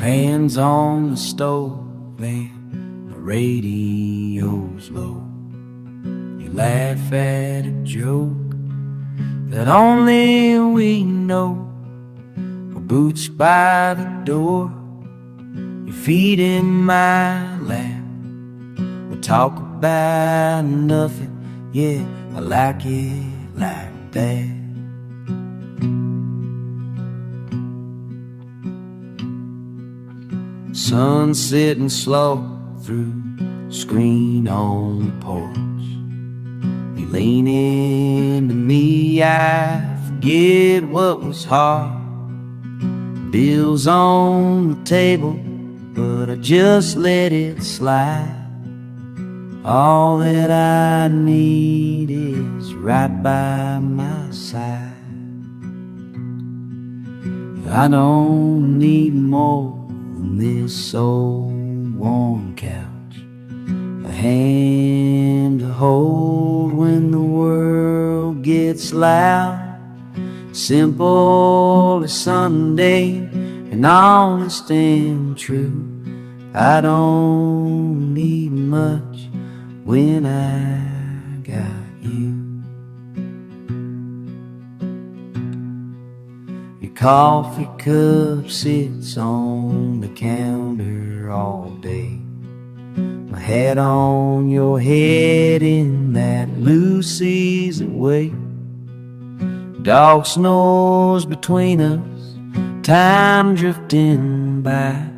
Hands on the stove and the radio's low. You laugh at a joke that only we know. Her boots by the door, your feet in my lap. We talk about nothing, yeah, I like it like that. Sun sitting slow through screen on the porch. You lean into me, I forget what was hard. Bills on the table, but I just let it slide. All that I need is right by my side. I don't need more than this old warm couch, a hand to hold when the world gets loud. Simple as Sunday and honest and true. I don't need much when I got you. Your coffee cup sits on the counter all day. My hat on your head in that loose season way. Dog snores between us, time drifting by.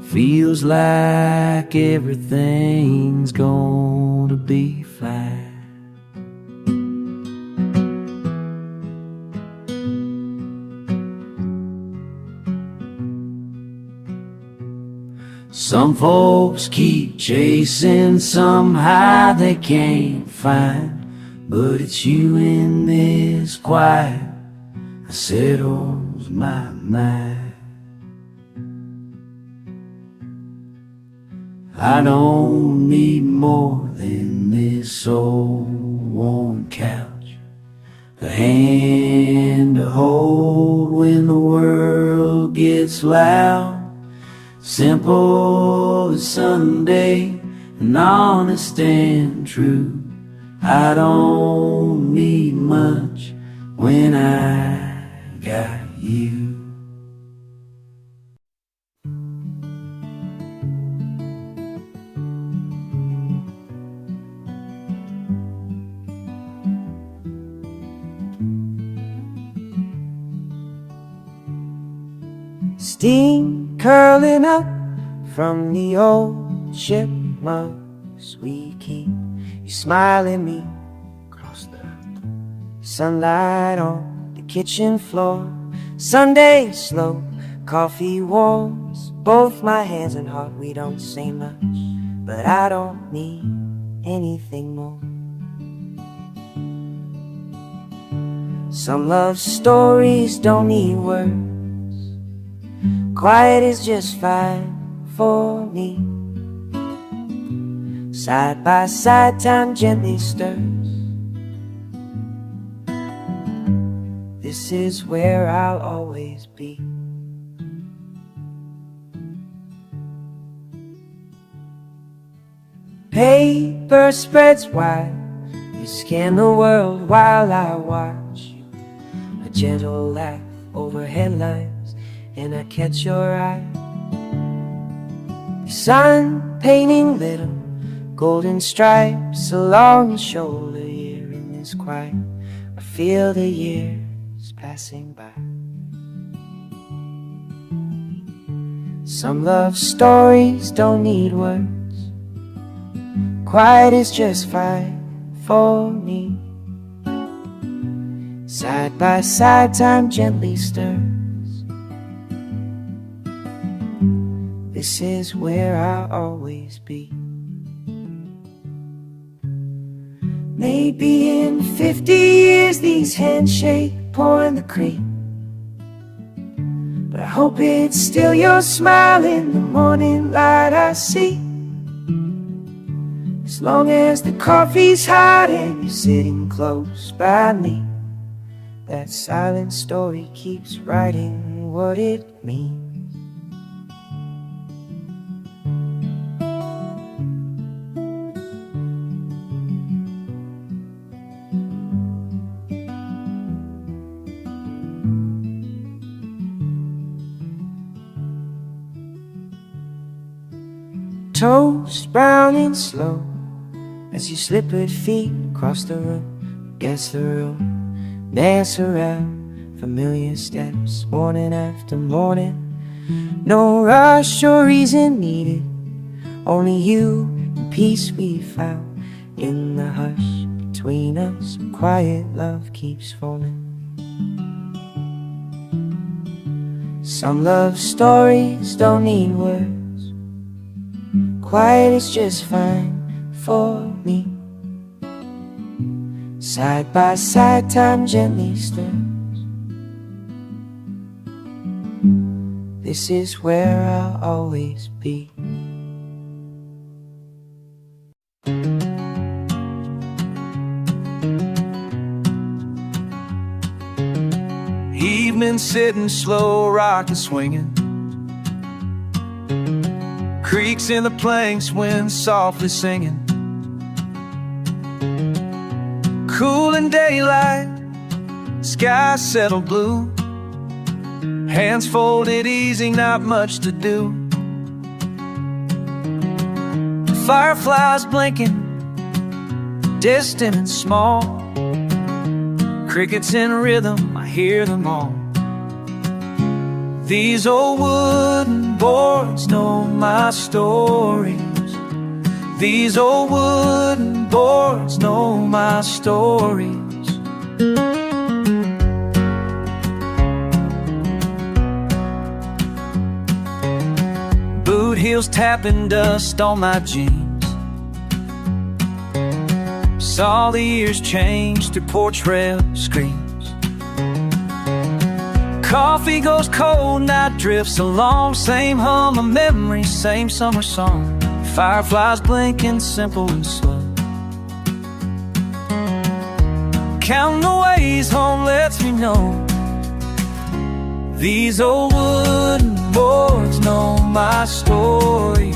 Feels like everything's gonna be fine. Some folks keep chasing some high they can't find, but it's you in this quiet that settles my mind. I don't need more than this old warm couch, a hand to hold when the world gets loud. Simple as Sunday and honest and true. I don't need much when I got you. Steam curling up from the old chipmunks we keep. You smile at me across the sunlight on the kitchen floor. Sunday slow, coffee warms both my hands and heart. We don't say much, but I don't need anything more. Some love stories don't need words. Quiet is just fine for me. Side by side, time gently stirs. This is where I'll always be. Paper spreads wide. You scan the world while I watch you. A gentle laugh over headlines, and I catch your eye. The sun painting little golden stripes along your shoulder. Here in this quiet, I feel the years passing by. Some love stories don't need words. Quiet is just fine for me. Side by side, time gently stirs. This is where I'll always be. Maybe in 50 years these hands shake, pouring the cream. But I hope it's still your smile in the morning light I see. As long as the coffee's hot and you're sitting close by me, that silent story keeps writing what it means. toast brown and slow as your slippered feet cross the room, guess the room, dance around familiar steps, morning after morning. No rush or reason needed, only you and peace we found. In the hush between us, quiet love keeps falling. Some love stories don't need words, quiet is just fine for me. Side by side, time gently stirs. This is where I'll always be. Evening sitting slow, rockin' swinging. Creaks in the planks, wind softly singing. Cool in daylight, sky settled blue. Hands folded easy, not much to do. Fireflies blinking, distant and small. Crickets in rhythm, I hear them all. These old wooden boards know my stories. These old wooden boards know my stories. Boot heels tapping dust on my jeans. Saw the years change through porch rail screens. Coffee goes cold, night drifts along. Same hum of memory, same summer song. Fireflies blinking, simple and slow. Counting the ways home lets me know. These old wooden boards know my stories.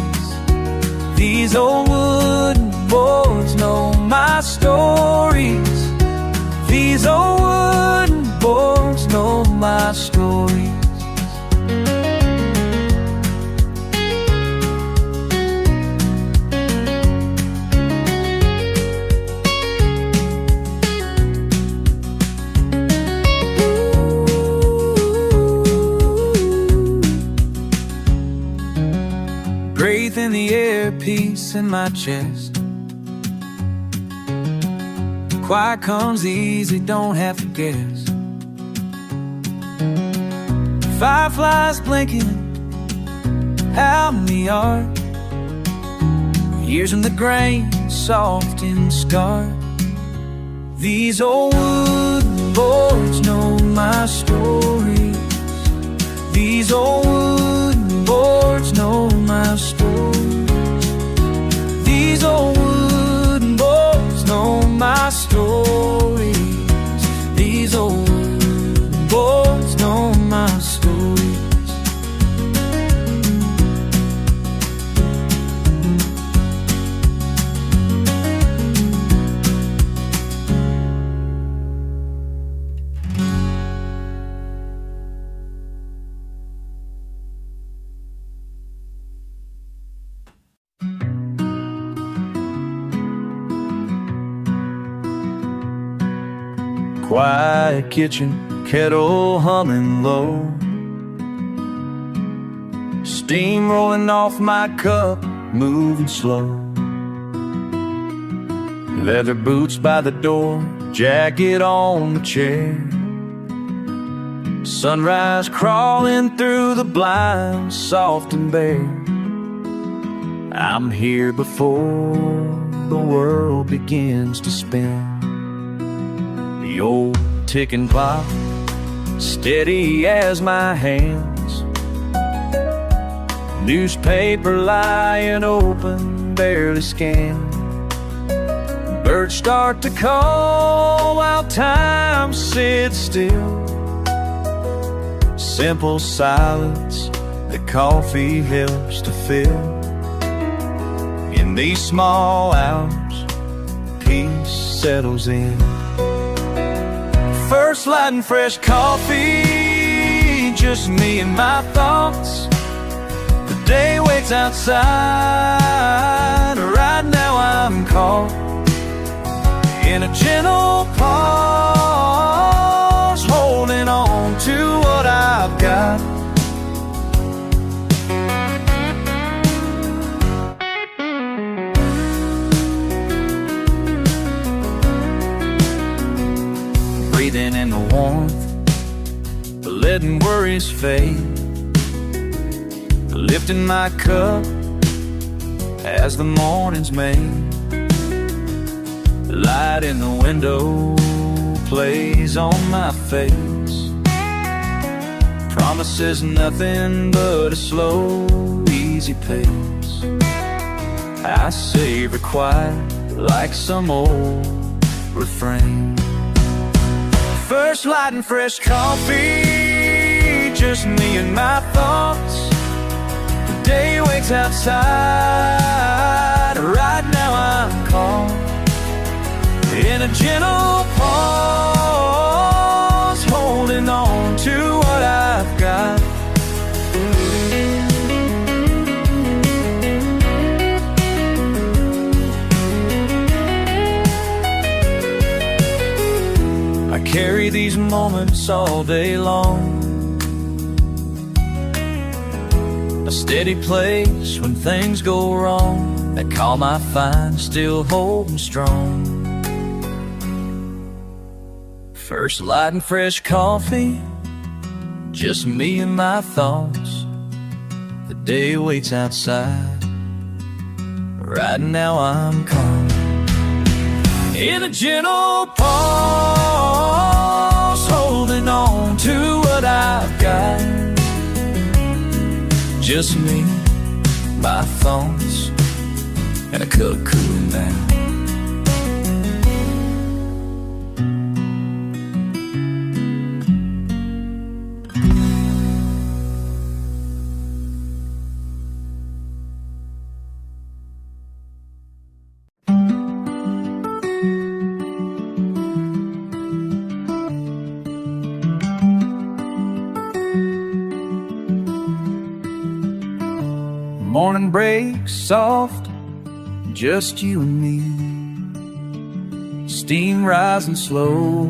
These old wooden boards know my stories. These old wooden boards know my stories. Breathe in the air, peace in my chest. Quiet comes easy, don't have to guess. Fireflies blinking out in the yard. Years in the grain, soft and scarred. These old wooden boards know my stories. These old wooden boards know my stories. These old wooden boards know my stories. These old wooden boards know my stories. Quiet kitchen, kettle humming low. Steam rolling off my cup, moving slow. Leather boots by the door, jacket on the chair. Sunrise crawling through the blinds, soft and bare. I'm here before the world begins to spin. The old ticking clock, steady as my hands. Newspaper lying open, barely scanned. Birds start to call while time sits still. Simple silence that coffee helps to fill. In these small hours, peace settles in. First lighting fresh coffee, just me and my thoughts. The day waits outside. Right now I'm caught in a gentle pause, holding on to what I've got. Breathing in the warmth, but letting worries fade. Lifting my cup as the morning's made. The light in the window plays on my face. Promises nothing but a slow, easy pace. I savor quiet like some old refrain. First light and fresh coffee, just me and my thoughts. The day waits outside. Right now I'm caught in a gentle pause, holding on to what I've got. I carry these moments all day long, a steady place when things go wrong. That calm I find still holding strong. First light and fresh coffee, just me and my thoughts. The day waits outside. Right now I'm calm in a gentle pause, holding on to what I've got. Just me, my thoughts, and a cup of cool down. Morning breaks soft, just you and me. Steam rising slow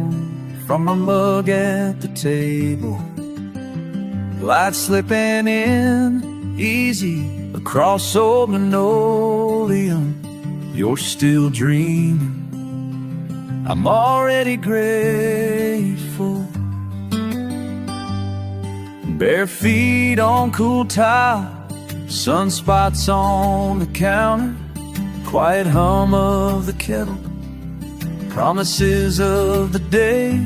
from a mug at the table. Light slipping in easy across old linoleum. You're still dreaming, I'm already grateful. Bare feet on cool tile, sunspots on the counter, quiet hum of the kettle, promises of the day.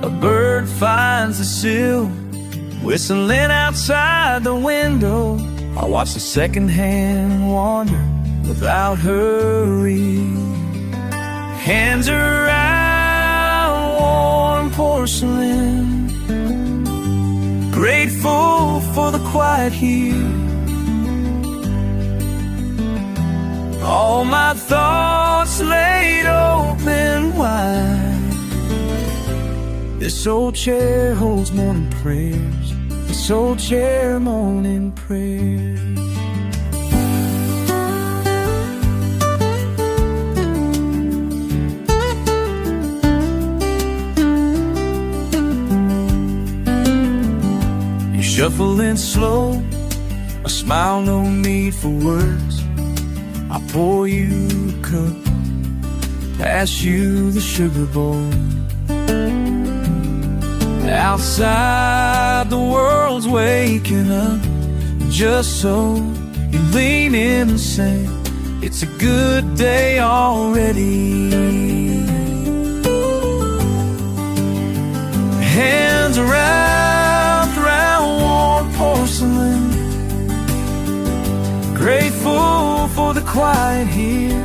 A bird finds the sill, whistling outside the window. I watch the second hand wander without hurry. Hands around warm porcelain, grateful for the quiet here. All my thoughts laid open wide. This old chair holds morning prayers. This old chair morning prayers. You shuffling slow, a smile, no need for words. I pour you a cup, pass you the sugar bowl. Outside the world's waking up, just so you lean in and say, it's a good day already. Hands wrapped around warm porcelain, grateful for the quiet here.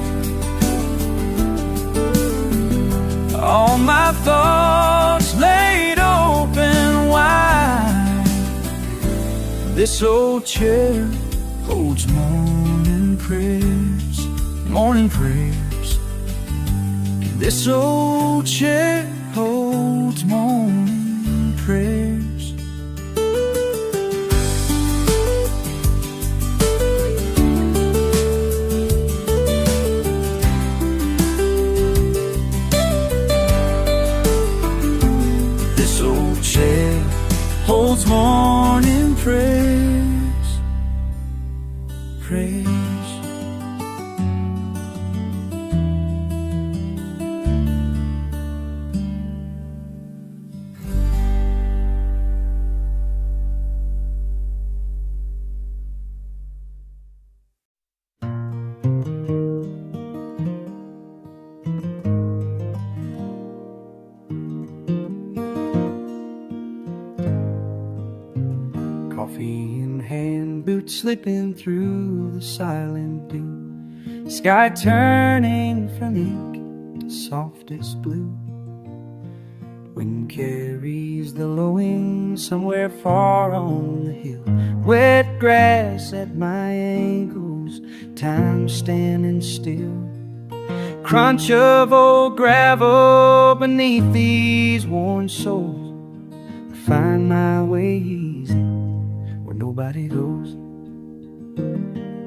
All my thoughts laid open wide. This old chair holds morning prayers, morning prayers. This old chair holds morning prayers. bird slipping through the silent blue, sky turning from ink to softest blue. Wind carries the lowing somewhere far on the hill, wet grass at my ankles, time standing still. Crunch of old gravel beneath these worn soles. I find my way easy where nobody goes.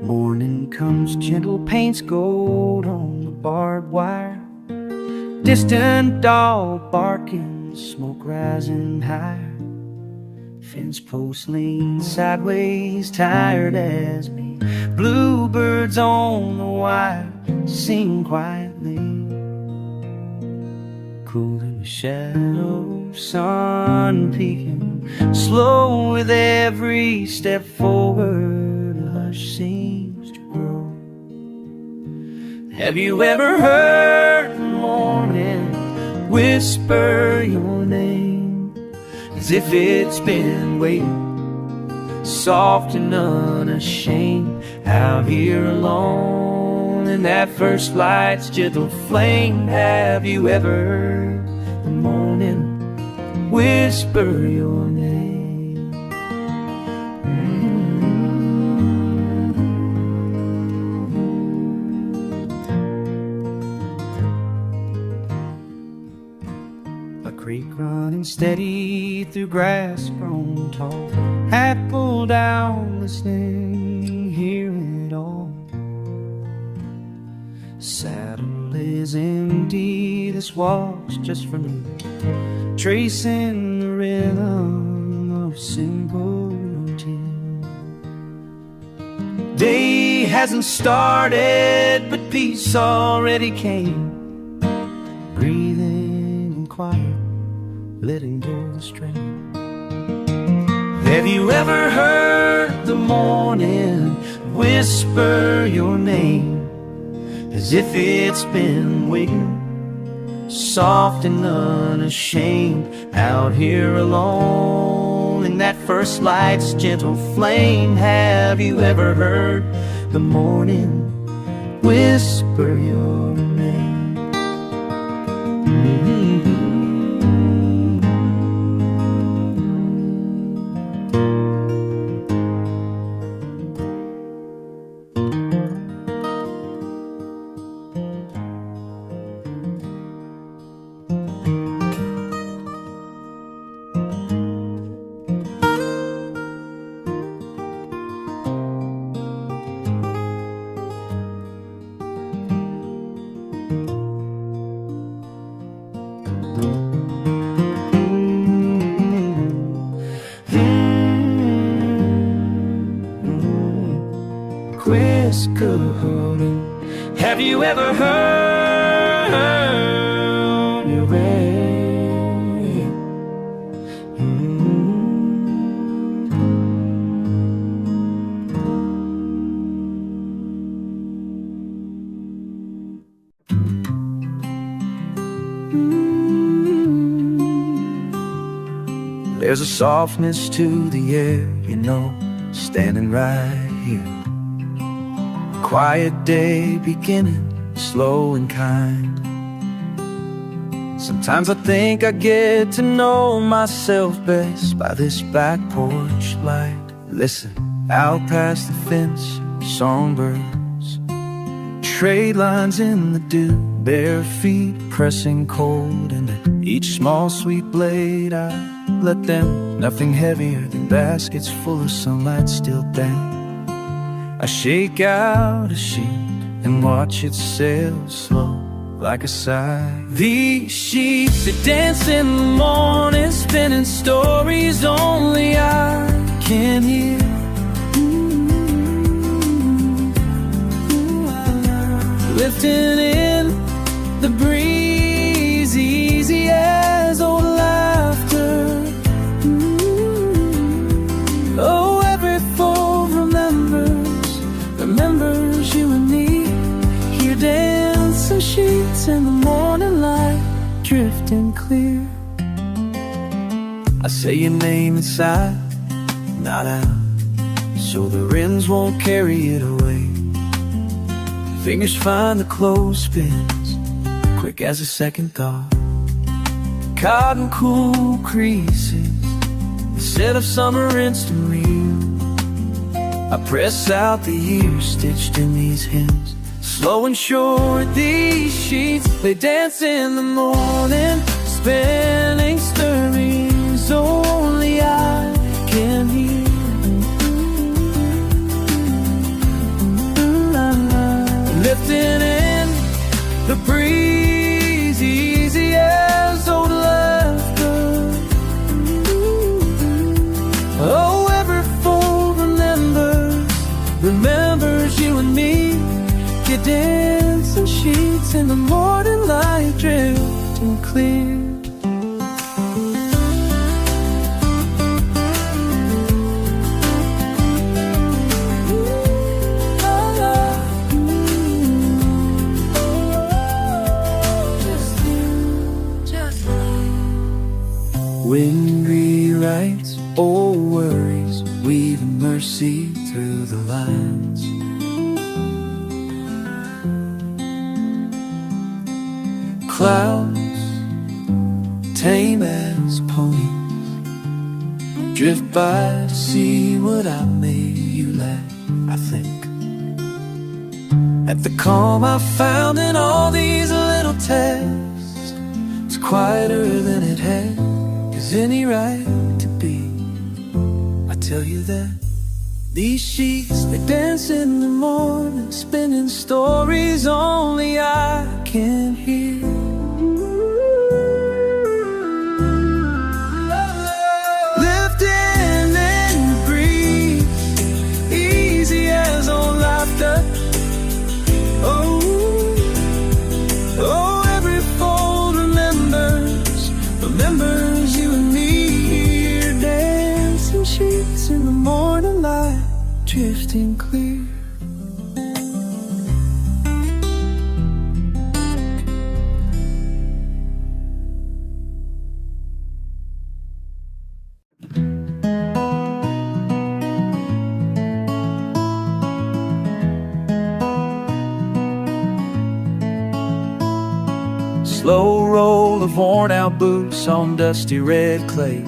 Morning comes, gentle paints gold on the barbed wire. Distant dog barking, smoke rising higher. Fence posts lean sideways, tired as me. Bluebirds on the wire sing quietly. Cool in the shadow, sun peeking slow with every step forward. A hush seems to grow. Have you ever heard the morning whisper your name, as if it's been waiting, soft and unashamed, out here alone in that first light's gentle flame? Have you ever heard the morning whisper your name? A creek running steady through grass grown tall, hat pulled down, listening, hearing it all. Saddle is empty, this walk's just for me, tracing the rhythm of simple routine. Day hasn't started, but peace already came. Breathing in quiet, letting go the strain. Have you ever heard the morning whisper your name, as if it's been waiting, soft and unashamed, out here alone in that first light's gentle flame? Have you ever heard the morning whisper your name? Have you ever heard your rain? There's a softness to the air, you know, standing right here. Quiet day beginning, slow and kind. Sometimes I think I get to know myself best by this back porch light. Listen, out past the fence, songbirds, trade lines in the dew, bare feet pressing cold into each small sweet blade. I let them, nothing heavier than baskets full of sunlight still damp. I shake out a sheet and watch it sail slow like a sigh. These sheets that dance in the morning, spinning stories only I can hear. Lifting in the breeze, easy as old laughter. Oh, every fold remembers you and me, here dancing sheets in the morning light, drifting clear. I say your name inside, not out, so the winds won't carry it away. Fingers find the clothespins, quick as a second thought. Cotton cool creases, instead of summer instantly. I press out the years stitched in these hymns. Slow and short, these sheets, they dance in the morning, spinning stirrings only I can hear. Lifting in the breeze, easy as old laughter. Oh, every fold remembers you and me. Your dancing sheets in the morning light, drifting clear. Wind rewrites old worries, weaving mercy through the lines. Clouds, tame as ponies, drift by to see what I made you laugh, I think. At the calm I found in all these little texts, it's quieter than it had any right to be. I tell you that these sheets, they dance in the morning, spinning stories only I can hear. Lifting and breathe, easy as old laughter. Oh, oh, every fold remembers you and me. Here dancing sheets in the morning light, drifting clear. Slow roll of worn out boots on dusty red clay.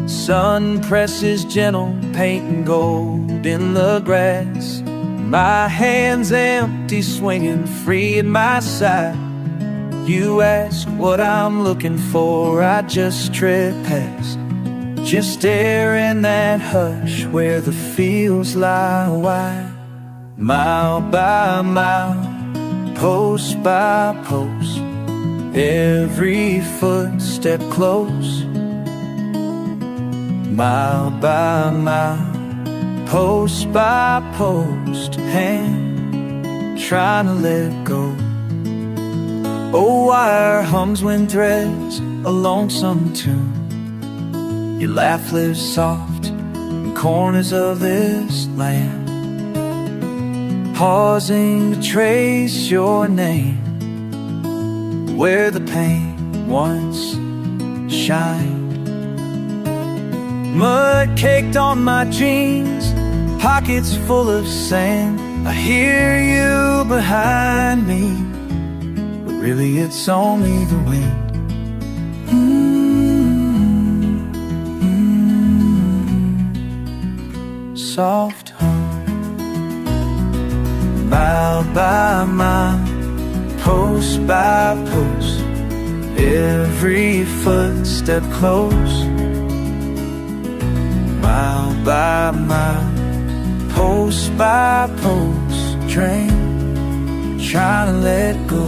Sun presses gentle, painting gold in the grass. My hands empty, swinging free at my side. You ask what I'm looking for, I just tread past. Just stare in that hush where the fields lie wide. Mile by mile, post by post, every footstep close. Mile by mile, post by post, hand trying to let go. Oh, wire hums wind threads a lonesome tune. Your laugh lives soft in corners of this land, pausing to trace your name where the pain once shined. Mud caked on my jeans, pockets full of sand. I hear you behind me, but really it's only the wind. Soft hum, mile by mile, post by post, every footstep close. Mile by mile, post by post, train trying to let go.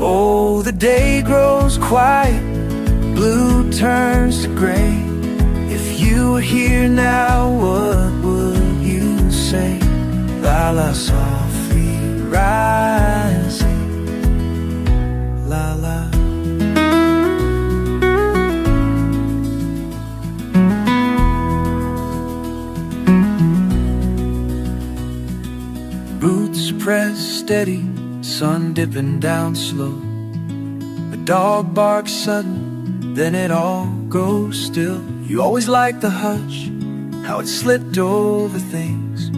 Oh, the day grows quiet, blue turns to gray. If you were here now, what would you say? La la, softly rising, la la. Boots pressed steady, sun dipping down slow. A dog barks sudden, then it all goes still. You always like the hush, how it slipped over things.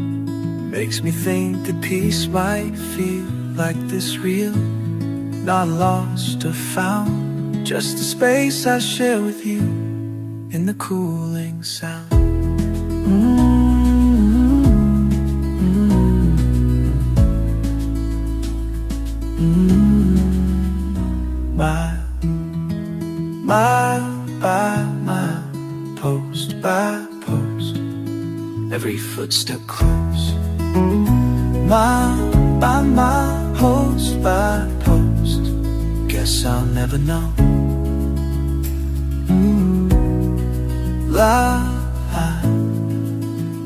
Makes me think that peace might feel like this real, not lost or found, just a space I share with you in the cooling sound. Mile by mile, post by post, every footstep close. Mile by mile, post by post, guess I'll never know.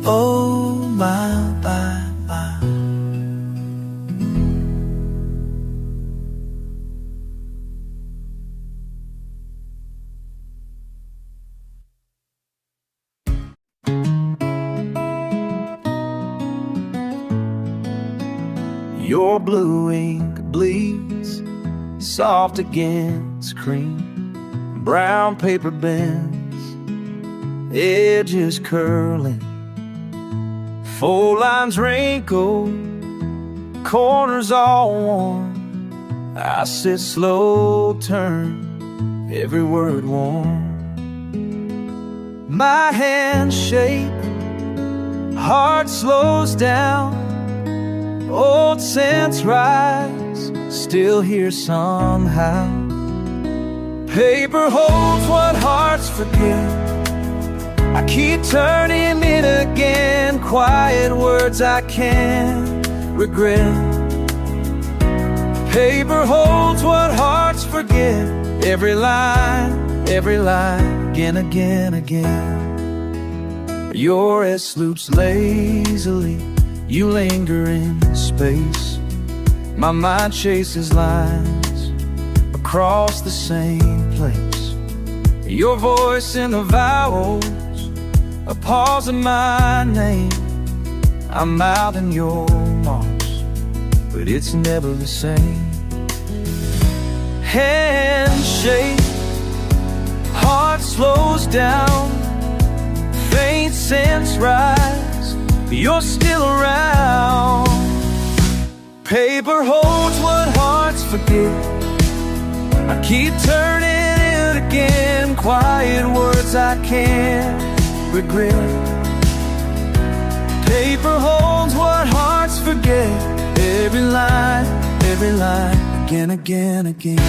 Oh, mile by mile. Your blue ink bleeds soft against cream, brown paper bends, edges curling, full lines wrinkled, corners all worn. I sit slow, turn every word warm. My hands shake, heart slows down, old scents rise, still here somehow. Paper holds what hearts forget, I keep turning it again, quiet words I can't regret. Paper holds what hearts forget, every line, again, again, again. Your S loops lazily, you linger in space. My mind chases lines across the same place. Your voice in the vowels, a pause in my name. I'm out in your marks, but it's never the same. Handshake, heart slows down, faint scents rise, you're still around. Paper holds what hearts forget, I keep turning it again, quiet words I can't regret. Paper holds what hearts forget, every line, again, again, again.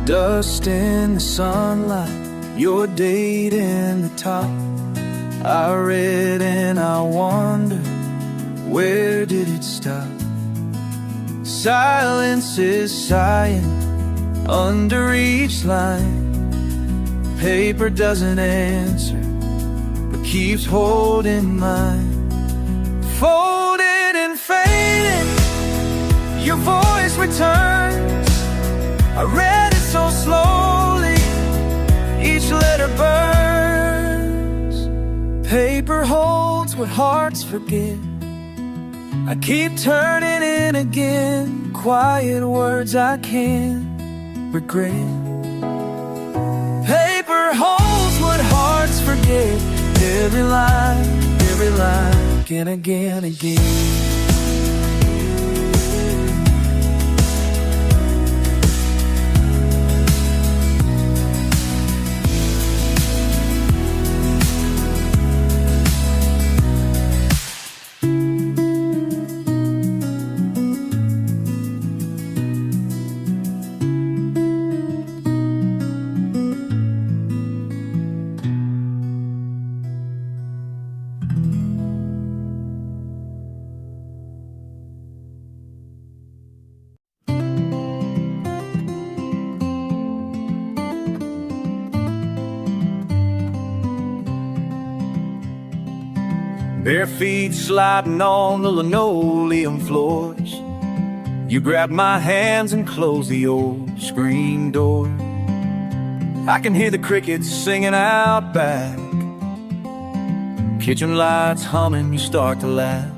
Dust in the sunlight, your date in the top. I read and I wonder, where did it stop? Silence is sighing under each line. Paper doesn't answer, but keeps holding mine. Folded and faded, your voice returns. I read it so slowly, each letter burns. Paper holds what hearts forget, I keep turning it again, quiet words I can't regret. Paper holds what hearts forget, every line, again, again, again. Bare feet sliding on the linoleum floors. You grabbed my hands and closed the old screen door. I can hear the crickets singing out back, kitchen lights humming, you start to laugh.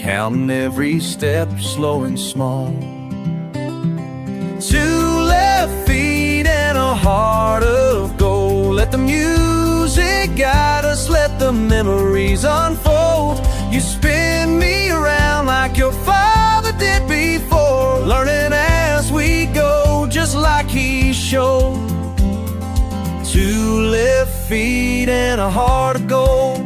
counting every step, slow and small. Two left feet and a heart of gold. Let the music guide us, let the memories unfold. You spin me around like your father did before, learning as we go, just like he showed. Two left feet and a heart of gold.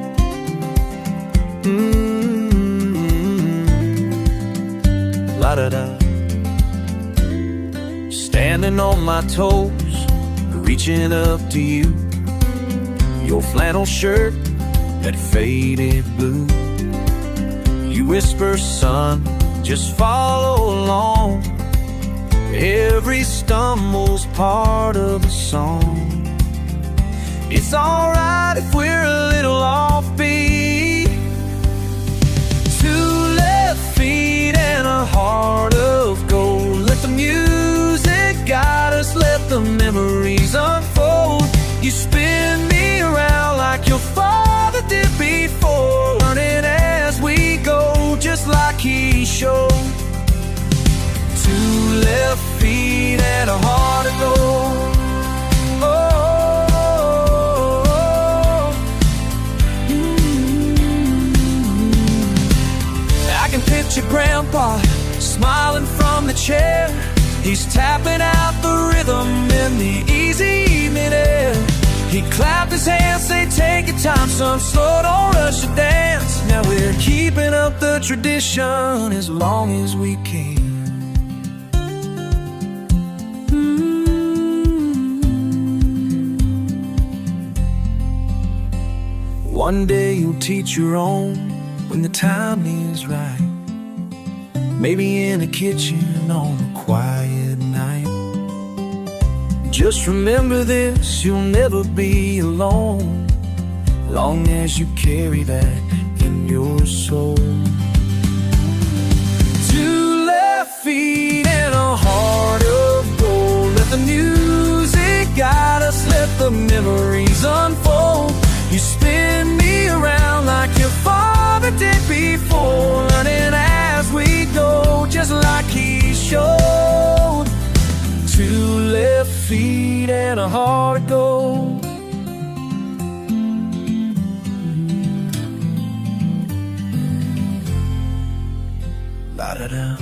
La-da-da. Standing on my toes, reaching up to you. Your flannel shirt, that faded blue. You whisper, son, just follow along. Every stumble's part of a song. It's alright if we're a little offbeat. Two left feet and a heart of gold. Let the music guide us, let the memories unfold. You spin me around like your father did before, learning as we go, just like he showed. Two left feet and a heart of gold. I can picture Grandpa smiling from the chair. He's tapping out the rhythm in the easy evening air. He clapped his hands, say, take your time, son, slow, don't rush the dance. Now we're keeping up the tradition as long as we can. One day you'll teach your own when the time is right. Maybe in a kitchen on a quiet night. Just remember this, you'll never be alone, long as you carry that in your soul. Two left feet and a heart of gold. Let the music guide us, let the memories unfold. You spin me around like your father did before, learning as we go, just like he showed. Two left feet and a heart of gold. La-da-da.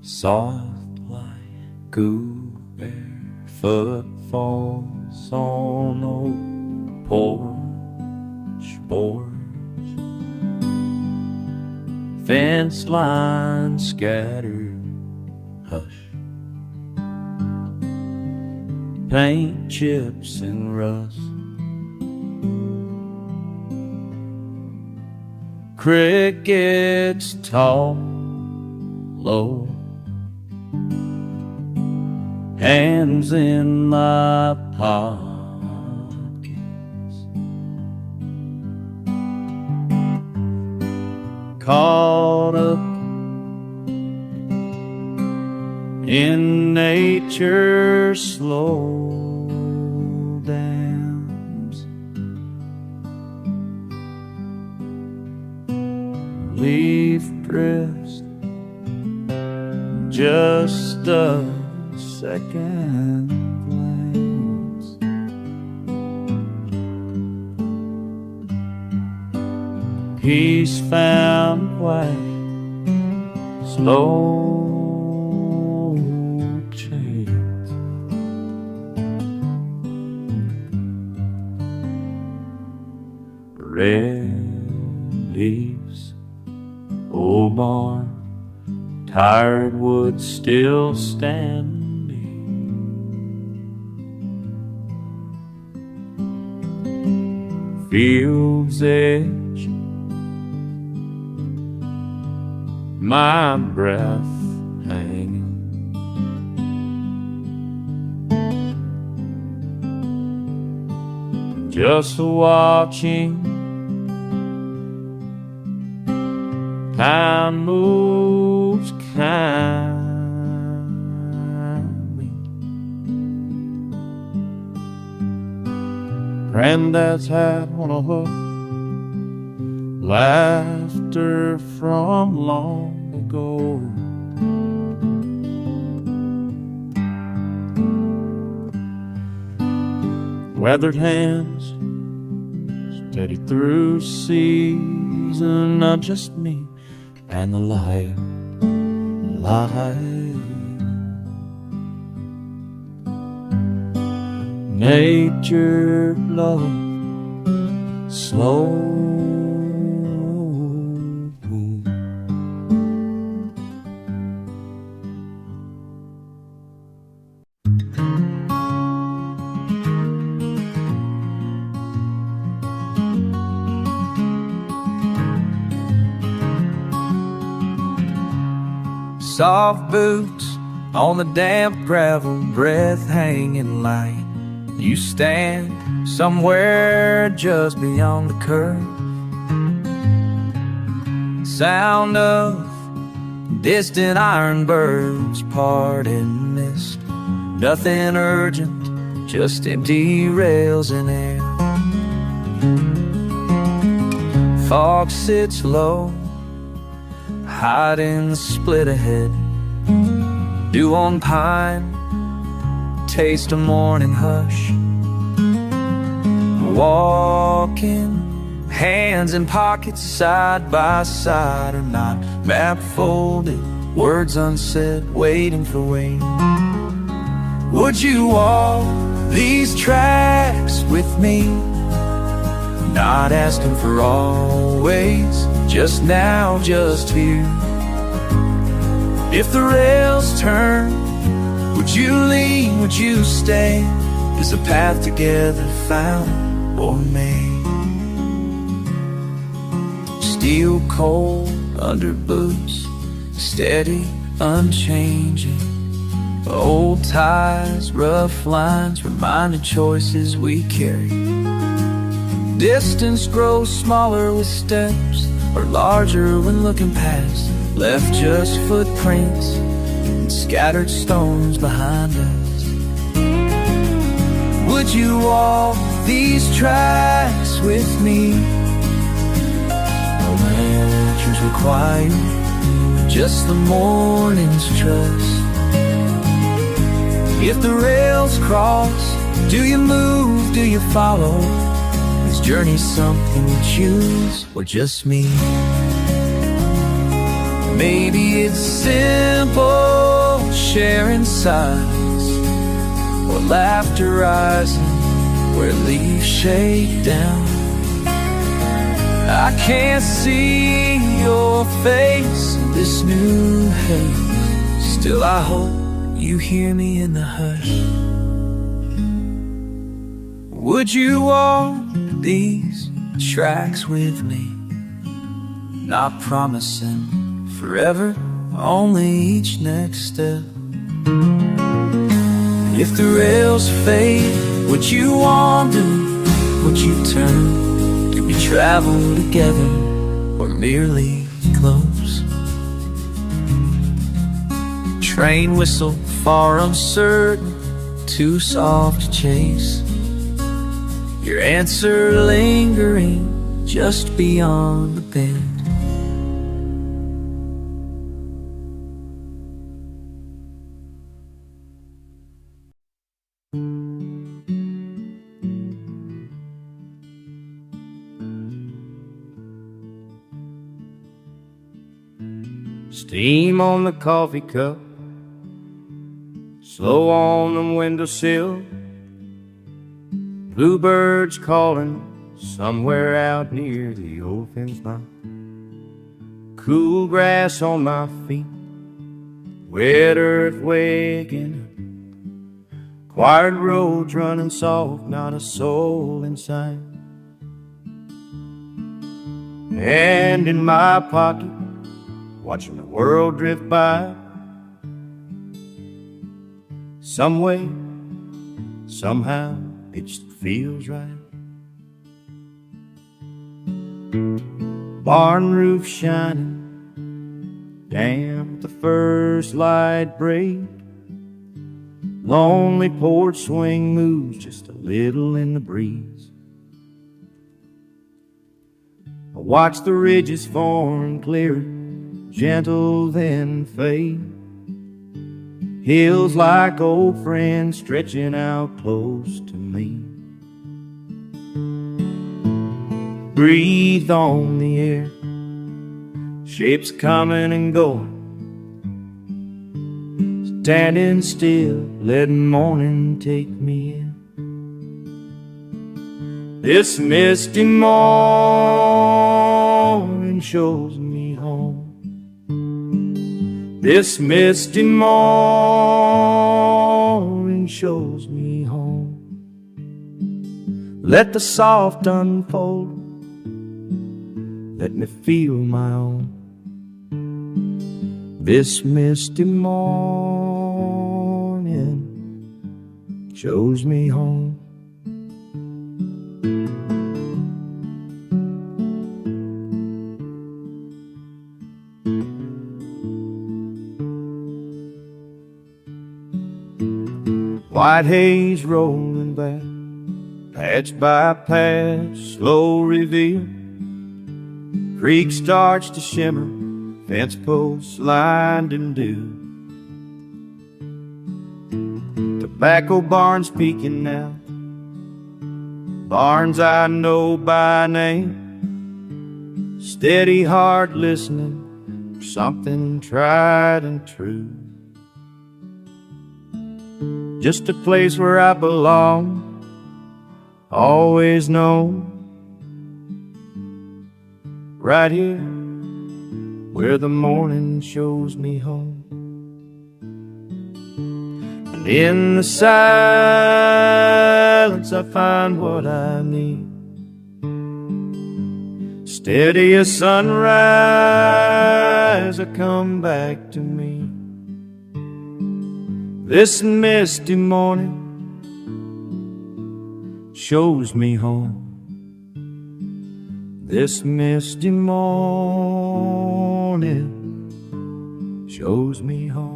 Soft like gooseberry footfalls on old porch boards, fence lines scattered, hush, paint chips and rust, crickets talk low, hands in my pockets, caught up in nature's slow dance, leaf drifts just a second glance. Peace found quite slow chance. Red leaves, old barn, tired wood still standing. Field's edge, my breath hanging. Just watching Time moves kindly. Granddad's hat on a hook, laughter from long ago. Weathered hands, steady through season, not just me and the light. Nature, love, slow. Soft boots on the damp gravel, breath hanging light. You stand somewhere just beyond the curve. Sound of distant iron birds parting mist. Nothing urgent, just empty rails in air. Fog sits low, hiding the split ahead. Dew on pine, taste of morning hush. Walking, hands in pockets side by side, or not, map folded, words unsaid, waiting for Wayne. Would you walk these tracks with me? Not asking for always, just now, just here. If the rails turn, would you lean, would you stay? Is a path together found or made? Steel cold under boots, steady, unchanging. Old ties, rough lines, remind choices we carry. Distance grows smaller with steps, or larger when looking past. Left just footprints and scattered stones behind us. Would you walk these tracks with me? No answers required, just the morning's trust. If the rails cross, do you move, do you follow? Is journey something you choose, or just me? Maybe it's simple, sharing sighs, or laughter rising where leaves shake down. I can't see your face in this new haze. Still I hope you hear me in the hush. Would you walk these tracks with me? Not promising forever, only each next step. If the rails fade, would you wander, would you turn? Could we travel together, or merely close? Train whistle, far uncertain, too soft to chase. Your answer lingering just beyond the bend. Steam on the coffee cup, slow on the windowsill. Bluebirds calling somewhere out near the old fence line. Cool grass on my feet, wet earth waking up. Quiet roads running soft, not a soul in sight. Hand in my pocket, watching the world drift by. Some way, somehow, it just feels right. Barn roof shining, first light break. Lonely porch swing moves just a little in the breeze. I watch the ridges form clearer, gentle then fade. Hills like old friends stretching out close to me. Breathe on the air, shapes coming and going. Standing still, letting morning take me in. This misty morning shows me home. This misty morning shows me home. Let the soft unfold, let me feel my own. This misty morning shows me home. White haze rolling back, patch by patch, slow reveal. Creek starts to shimmer, fence posts lined in dew. Tobacco barns peeking now, barns I know by name. Steady heart listening for something tried and true. Just a place where I belong, always know. Right here, where the morning shows me home. And in the silence I find what I need. Steady as sunrise, I come back to me. This misty morning shows me home. This misty morning shows me home.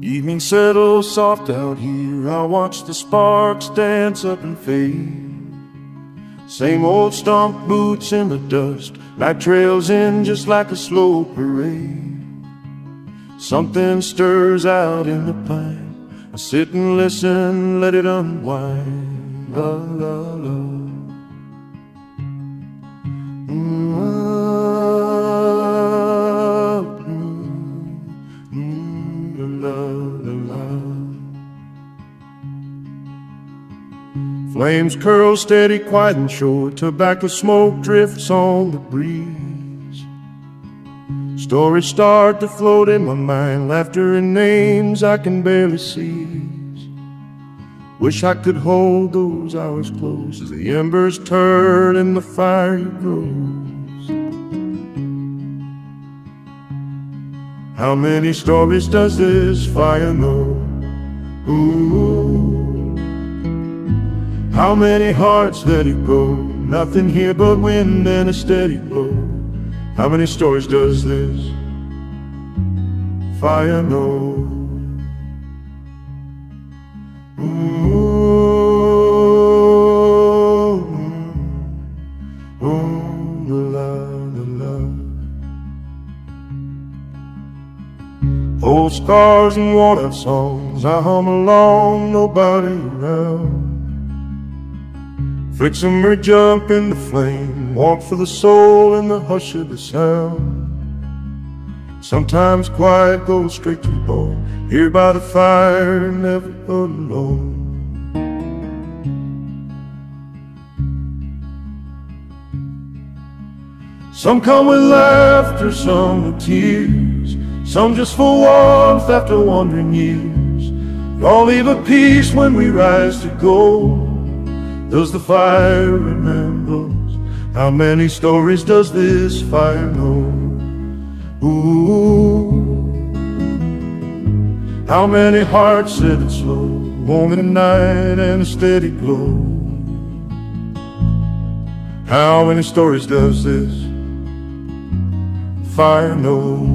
Evening settles soft out here. I watch the sparks dance up and fade. Same old stomp boots in the dust, night trails in just like a slow parade. Something stirs out in the pine. I sit and listen, let it unwind. La la la. Flames curl steady, quiet and short. Tobacco smoke drifts on the breeze. Stories start to float in my mind, laughter and names I can barely seize. Wish I could hold those hours close as the embers turn and the fire grows. How many stories does this fire know? Ooh. How many hearts let it go? Nothing here but wind and a steady blow. How many stories does this fire know? Ooh, oh, la, la, la. Old scars and worn-out songs, I hum along, nobody around. Flick some or jump in the flame, warmth for the soul in the hush of the sound. Sometimes quiet goes straight to the bone, here by the fire, never alone. Some come with laughter, some with tears, some just for warmth after wandering years. But all leave a peace when we rise to go. Does the fire remember? How many stories does this fire know? Ooh, how many hearts set it slow, warm in the night and a steady glow. How many stories does this fire know?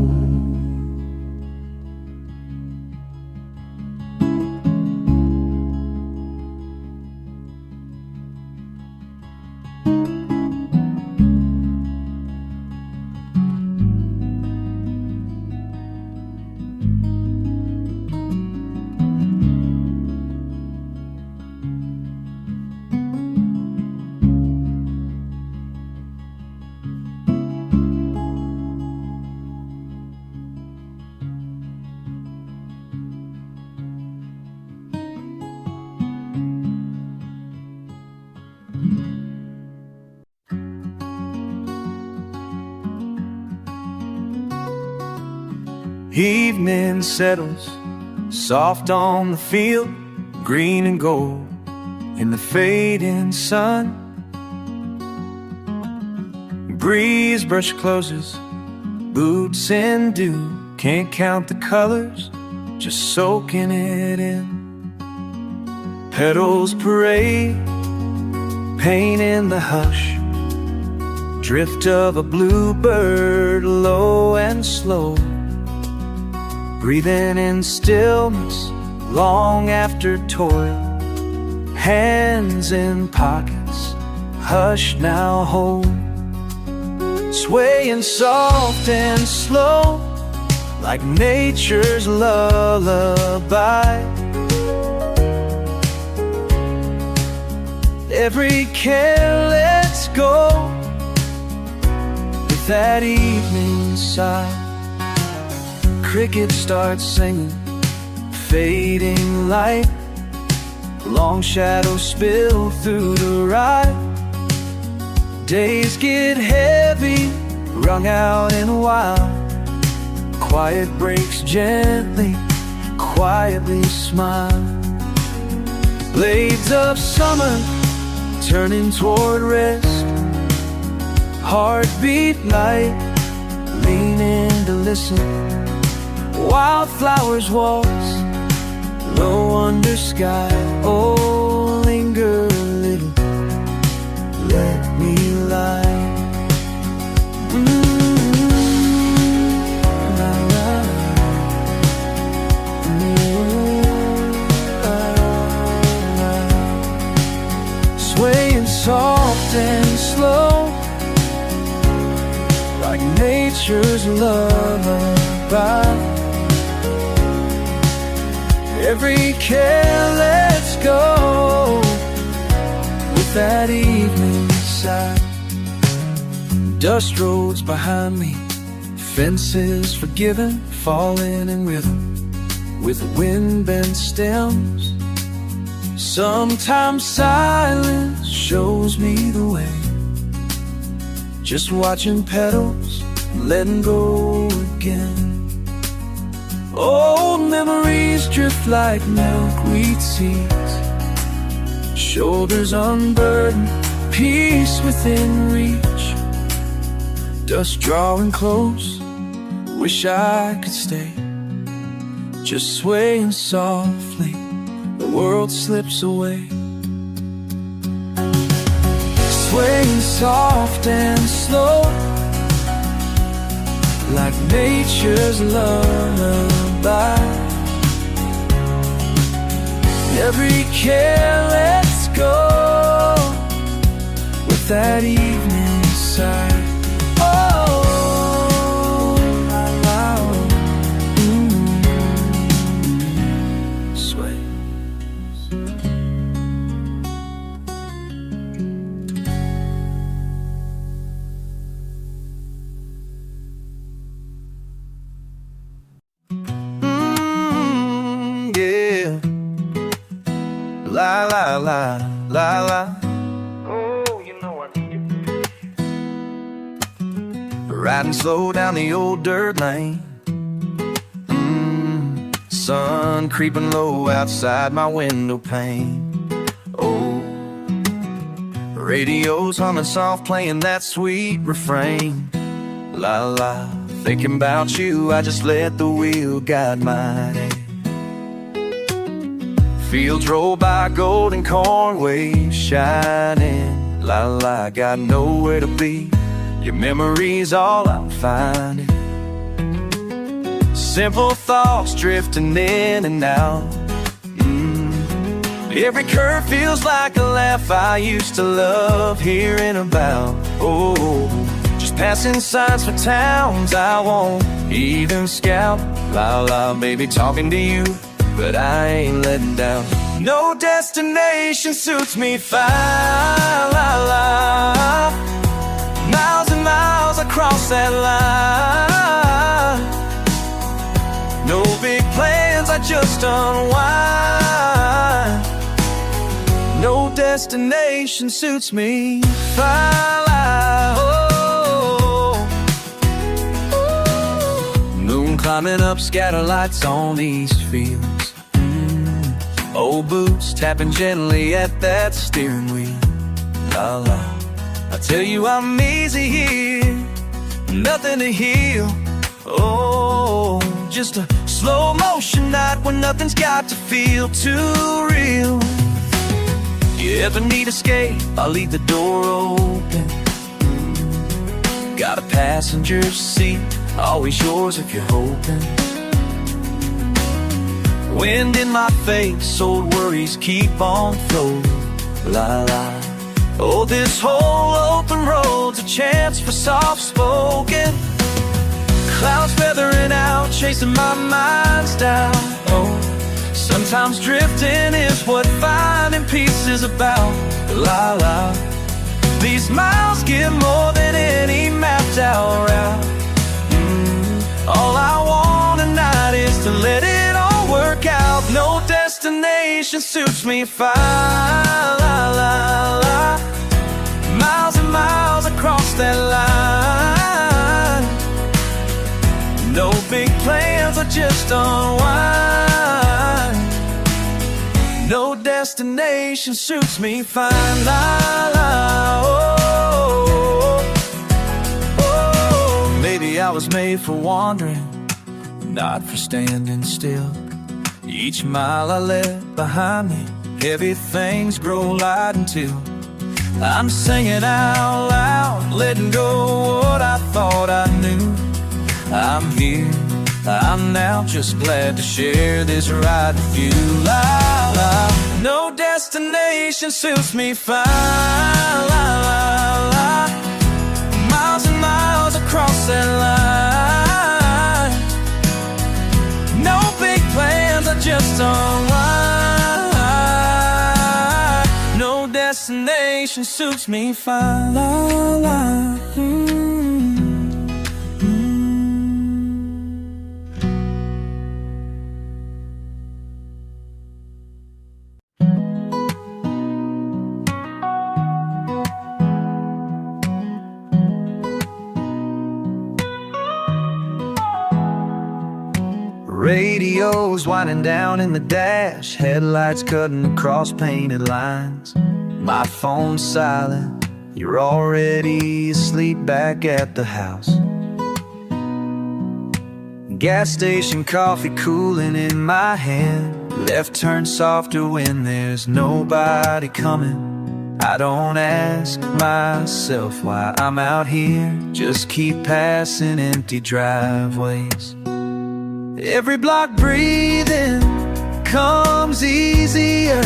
Evening settles soft on the field, green and gold in the fading sun. Breeze brush closes, boots in dew, can't count the colors, just soaking it in. Petals parade, paint in the hush, drift of a bluebird low and slow, breathing in stillness long after toil. Hands in pockets, hush now hold, swaying soft and slow like nature's lullaby. Every care lets go with that evening sigh. Crickets start singing, fading light, long shadows spill through the ride. Days get heavy, wrung out and wild. Quiet breaks gently, quietly smile. Blades of summer turning toward rest, heartbeat light, leaning to listen. Wildflowers waltz low under sky. Oh, linger a little, let me lie. Swaying soft and slow like nature's lullaby. Every care lets go with that evening sigh. Dust roads behind me, fences forgiven, falling in rhythm with wind-bent stems. Sometimes silence shows me the way, just watching petals letting go again. Old memories drift like milkweed seeds, shoulders unburdened, peace within reach. Dust drawing close, wish I could stay, just swaying softly, the world slips away. Swaying soft and slow like nature's lullaby. Every care lets go with that evening sigh. Oh, sway. La la la la la. Oh, you know I need it. riding slow down the old dirt lane. Sun creeping low outside my window pane. Oh, radio's humming soft, playing that sweet refrain. La la, thinking about you, I just let the wheel guide my day. Fields roll by, golden corn waves shining. La la, got nowhere to be. Your memory's all I'm finding. Simple thoughts drifting in and out. Every curve feels like a laugh I used to love hearing about. Oh, just passing signs for towns I won't even scout. La la, baby, talking to you, but I ain't letting down. No destination suits me fine. La la, miles and miles across that line. No big plans, I just unwind. No destination suits me fine. Oh, moon climbing up, scatter lights on these fields. Old boots tapping gently at that steering wheel. La la, I tell you I'm easy here, nothing to heal. Oh, just a slow motion night when nothing's got to feel too real. You ever need escape, I'll leave the door open. Got a passenger seat, always yours if you're hoping. Wind in my face, old worries keep on flowing. La la, oh, this whole open road's a chance for soft-spoken. Clouds feathering out, chasing my mind's down. Oh, sometimes drifting is what finding peace is about. La la, these miles give more than any mapped out route. All I want tonight is to let it all work out. No destination suits me fine. La la la, miles and miles across that line. No big plans, I just unwind. No destination suits me fine. La la, oh, oh. Maybe I was made for wandering, not for standing still. Each mile I left behind me, heavy things grow light until I'm singing out loud, letting go what I thought I knew. I'm here, I'm now just glad to share this ride with you. La la, no destination suits me fine. La la la, miles and miles across that line. No big plans, I just unwind. No destination suits me fine. La la. Radio's winding down in the dash, headlights cutting across painted lines. My phone's silent, you're already asleep back at the house. Gas station coffee cooling in my hand. Left turn softer when there's nobody coming. I don't ask myself why I'm out here, just keep passing empty driveways. Every block breathing comes easier.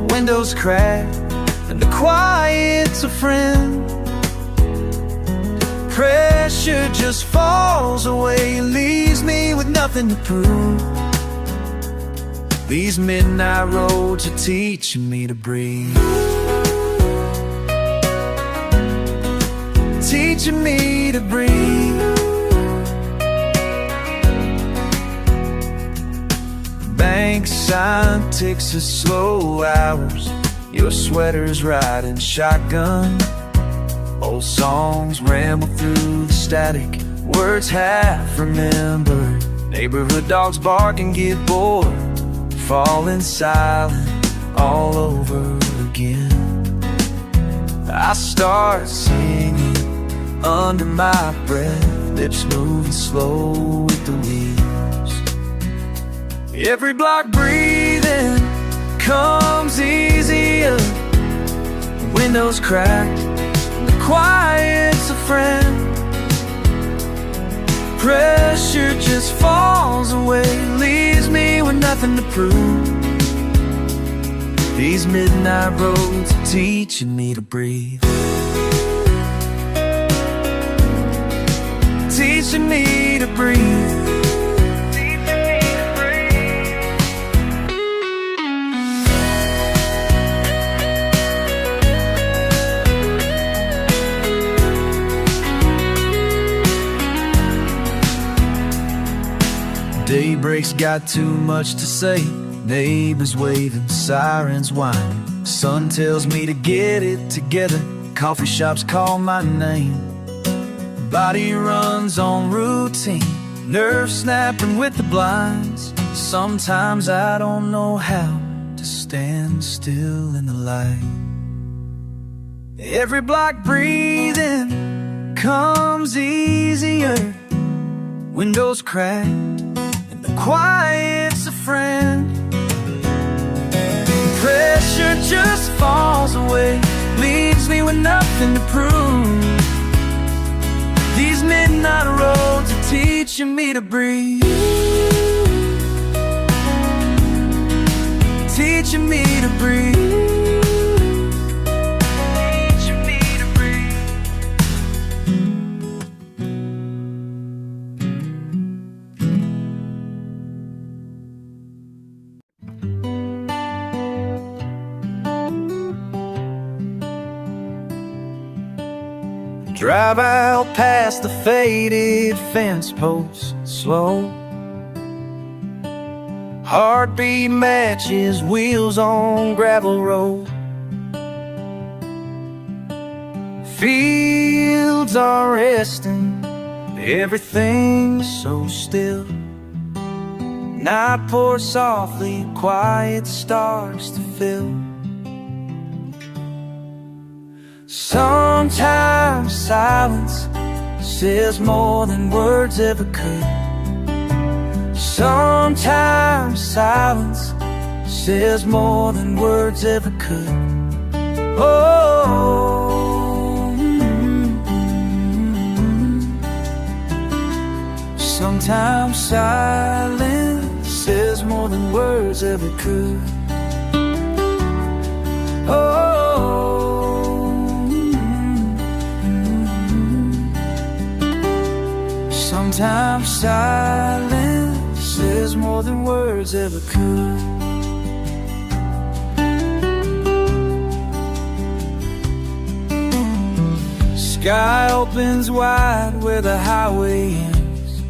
Windows crack and the quiet's a friend. Pressure just falls away, leaves me with nothing to prove. These midnight roads are teaching me to breathe, teaching me to breathe. Bank sign ticks as slow hours. Your sweater's riding shotgun. Old songs ramble through the static, words half remembered. Neighborhood dogs bark and get bored, falling silent all over again. I start singing under my breath, lips moving slow with the leaves. Every block breathing comes easier, windows cracked, the quiet's a friend. Pressure just falls away, leaves me with nothing to prove. These midnight roads are teaching me to breathe, teaching me to breathe. Daybreak's got too much to say, neighbors waving, sirens whining. Sun tells me to get it together, coffee shops call my name. Body runs on routine, nerves snapping with the blinds. Sometimes I don't know how to stand still in the light. Every block breathing comes easier, windows cracked, and the quiet's a friend. Pressure just falls away, leaves me with nothing to prove. These midnight roads are teaching me to breathe, teaching me to breathe. Drive out past the faded fence posts slow. Heartbeat matches wheels on gravel road. Fields are resting, everything's so still. Night pours softly, quiet starts to fill. Sometimes silence says more than words ever could. Sometimes silence says more than words ever could. Oh, sometimes silence says more than words ever could. Oh, sometimes silence says more than words ever could. Sky opens wide where the highway ends.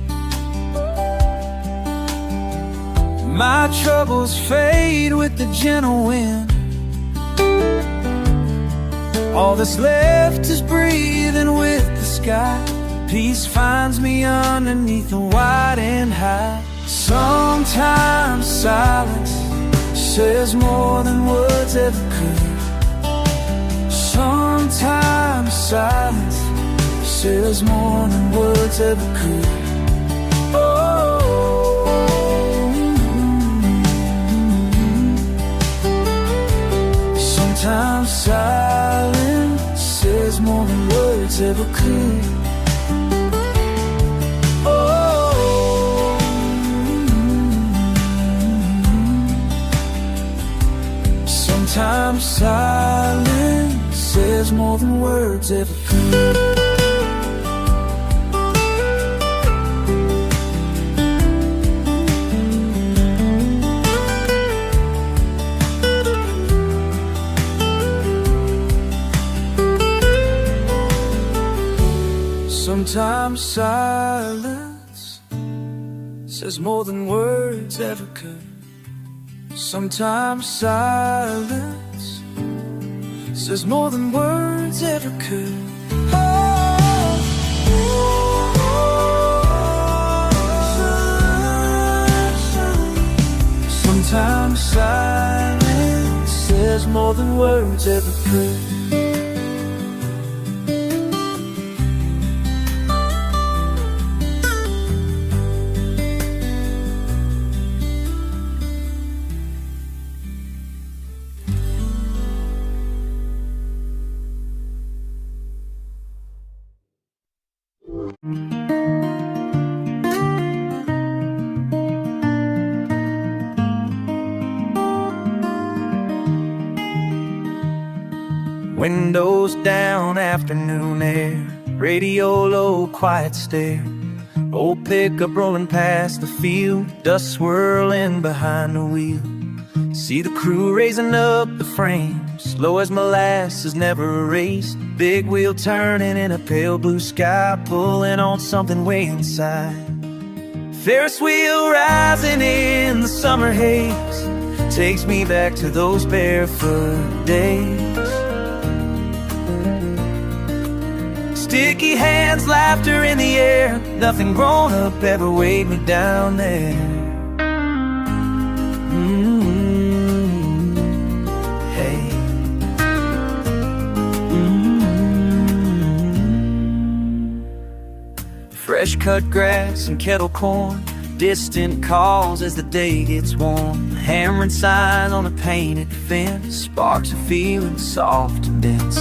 My troubles fade with the gentle wind. All that's left is breathing with the sky. Peace finds me underneath the wide and high. Sometimes silence says more than words ever could. Sometimes silence says more than words ever could. Oh, sometimes silence says more than words ever could. Sometimes silence says more than words ever could. Sometimes silence says more than words ever could. Sometimes silence says more than words ever could. Sometimes silence says more than words ever could. Windows down, afternoon air, radio low, quiet stare. Old pickup rolling past the field, dust swirling behind the wheel. See the crew raising up the frame, slow as molasses, never erased. Big wheel turning in a pale blue sky, pulling on something way inside. Ferris wheel rising in the summer haze, takes me back to those barefoot days. Sticky hands, laughter in the air, nothing grown up ever weighed me down there. Hey. Fresh cut grass and kettle corn, distant calls as the day gets warm. Hammering signs on a painted fence, sparks of feeling soft and dense.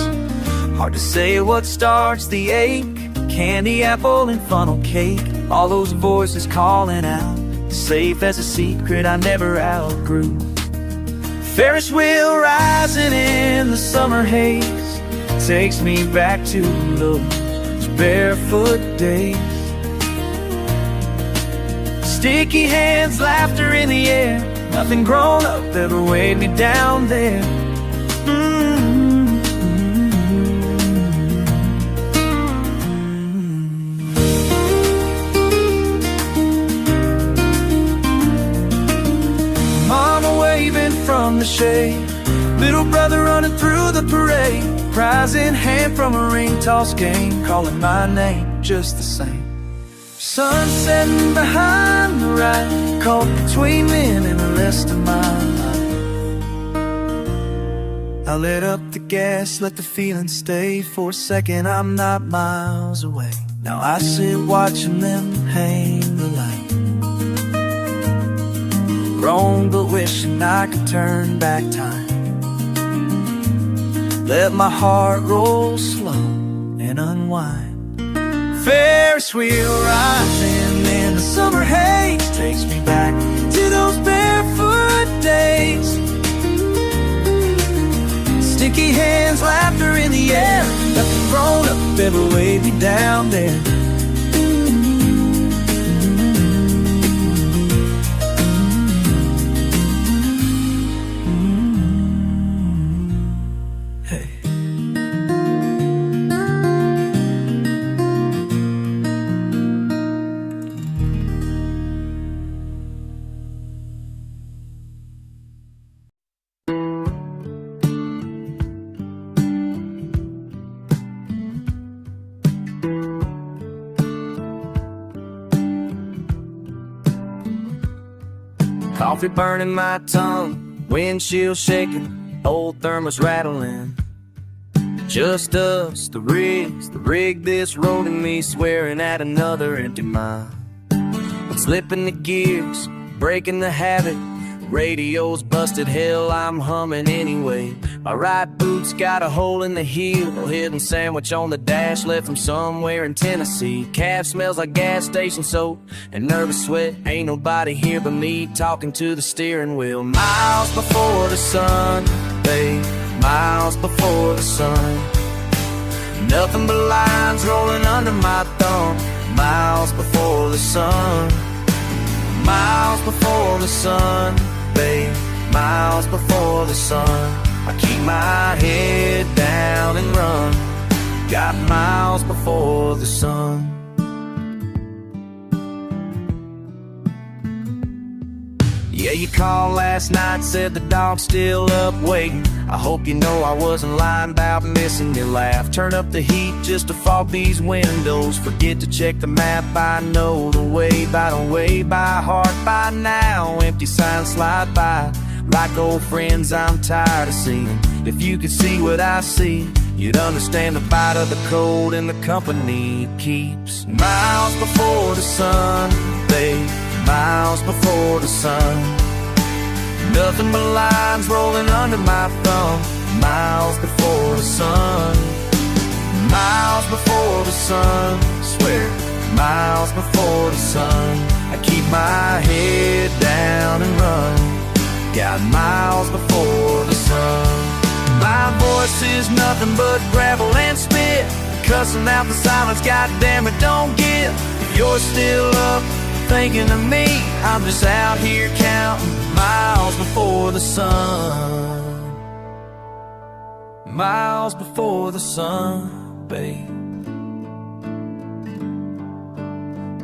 Hard to say what starts the ache, candy apple and funnel cake. All those voices calling out, safe as a secret I never outgrew. Ferris wheel rising in the summer haze, takes me back to those barefoot days. Sticky hands, laughter in the air, nothing grown up ever weighed me down there. From the shade, little brother running through the parade, prize in hand from a ring-toss game, calling my name just the same. Sun setting behind the right, caught between men and the rest of my life. I let up the gas, let the feeling stay. For a second I'm not miles away. Now I sit watching them hang the light. Grown but wishing I could turn back time, let my heart roll slow and unwind. Ferris wheel rising in the summer haze, takes me back to those barefoot days. Sticky hands, laughter in the air, nothing grown up ever weighed me down there. Coffee burning my tongue, windshield shaking, old thermos rattling. Just us, the rig, this road and me, swearing at another empty mile. Slipping the gears, breaking the habit, radio's busted, hell I'm humming anyway. My right boot's got a hole in the heel, a hidden sandwich on the dash left from somewhere in Tennessee. Cab smells like gas station soap and nervous sweat. Ain't nobody here but me talking to the steering wheel. Miles before the sun, babe, miles before the sun. Nothing but lines rolling under my thumb. Miles before the sun, miles before the sun, babe, miles before the sun. I keep my head down and run, got miles before the sun. Yeah, you called last night, said the dog's still up waiting. I hope you know I wasn't lying about missing your laugh. Turn up the heat just to fog these windows. Forget to check the map, I know the way by heart by now. Empty signs slide by like old friends I'm tired of seeing. If you could see what I see, you'd understand the bite of the cold and the company it keeps. Miles before the sun, babe, miles before the sun. Nothing but lines rolling under my thumb. Miles before the sun, miles before the sun, swear, miles before the sun. I keep my head down and run, got miles before the sun. My voice is nothing but gravel and spit, cussing out the silence, goddamn it, don't give. If you're still up thinking of me, I'm just out here counting miles before the sun. Miles before the sun, babe.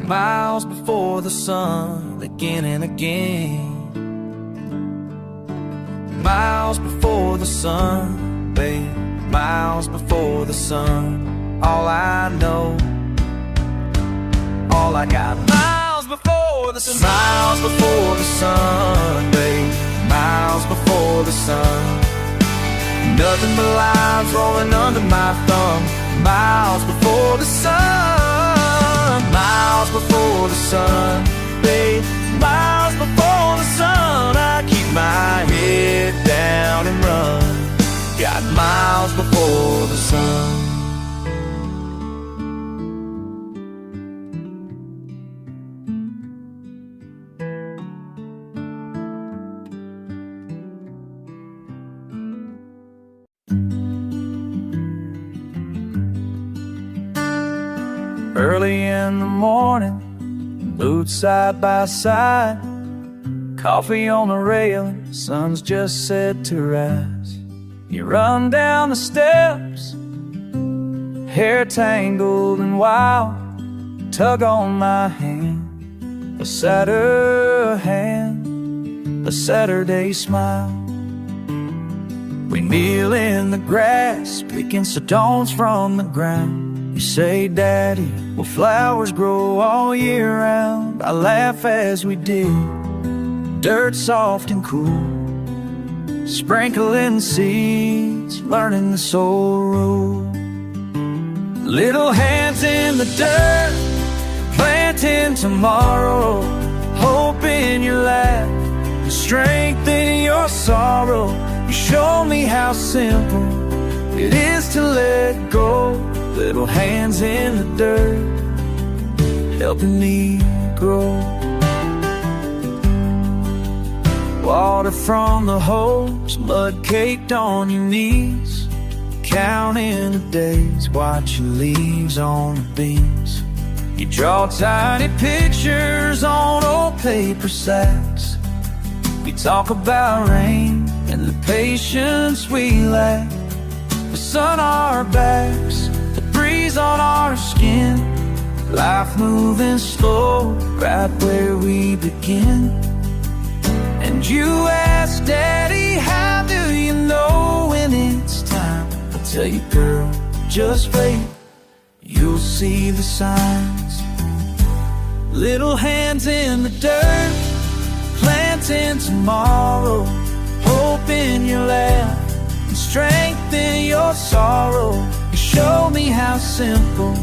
Miles before the sun, again and again. Miles before the sun, babe, miles before the sun. All I know, all I got. Miles before the sun, miles before the sun, babe, miles before the sun. Nothing but lines rolling under my thumb. Miles before the sun, miles before the sun, babe, miles before the sun. I keep my head down and run, got miles before the sun. Early in the morning, boots side by side, coffee on the railing, sun's just set to rise. You run down the steps, hair tangled and wild, tug on my hand, a Saturday smile. We kneel in the grass, picking stones from the ground. You say, Daddy, will flowers grow all year round? I laugh as we dig, dirt soft and cool, sprinkling seeds, learning the soul rule. Little hands in the dirt, planting tomorrow, hope in your laugh, and strength in your sorrow. You show me how simple it is to let go. Little hands in the dirt, helping me grow. Water from the hose, mud caked on your knees, counting the days, watching leaves on the beams. You draw tiny pictures on old paper sacks. We talk about rain and the patience we lack, the sun on our backs, the breeze on our skin, life moving slow right where we begin. And you ask, Daddy, how do you know when it's time? I'll tell you, girl, just wait, you'll see the signs. Little hands in the dirt, planting tomorrow, hope in your laugh, and strength in your sorrow. You show me how simple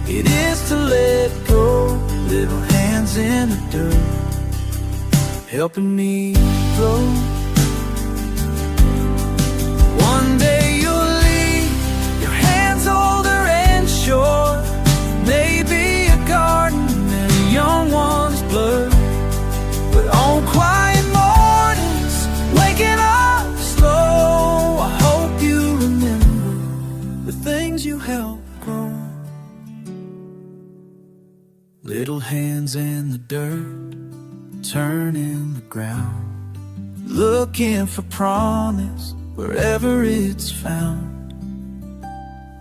it is to let go. Little hands in the dirt, helping me grow. One day you'll leave your hands older and short, maybe a garden and a young one's blur. But on quiet mornings, waking up slow, I hope you remember the things you helped grow. Little hands in the dirt, turning the ground, looking for promise wherever it's found.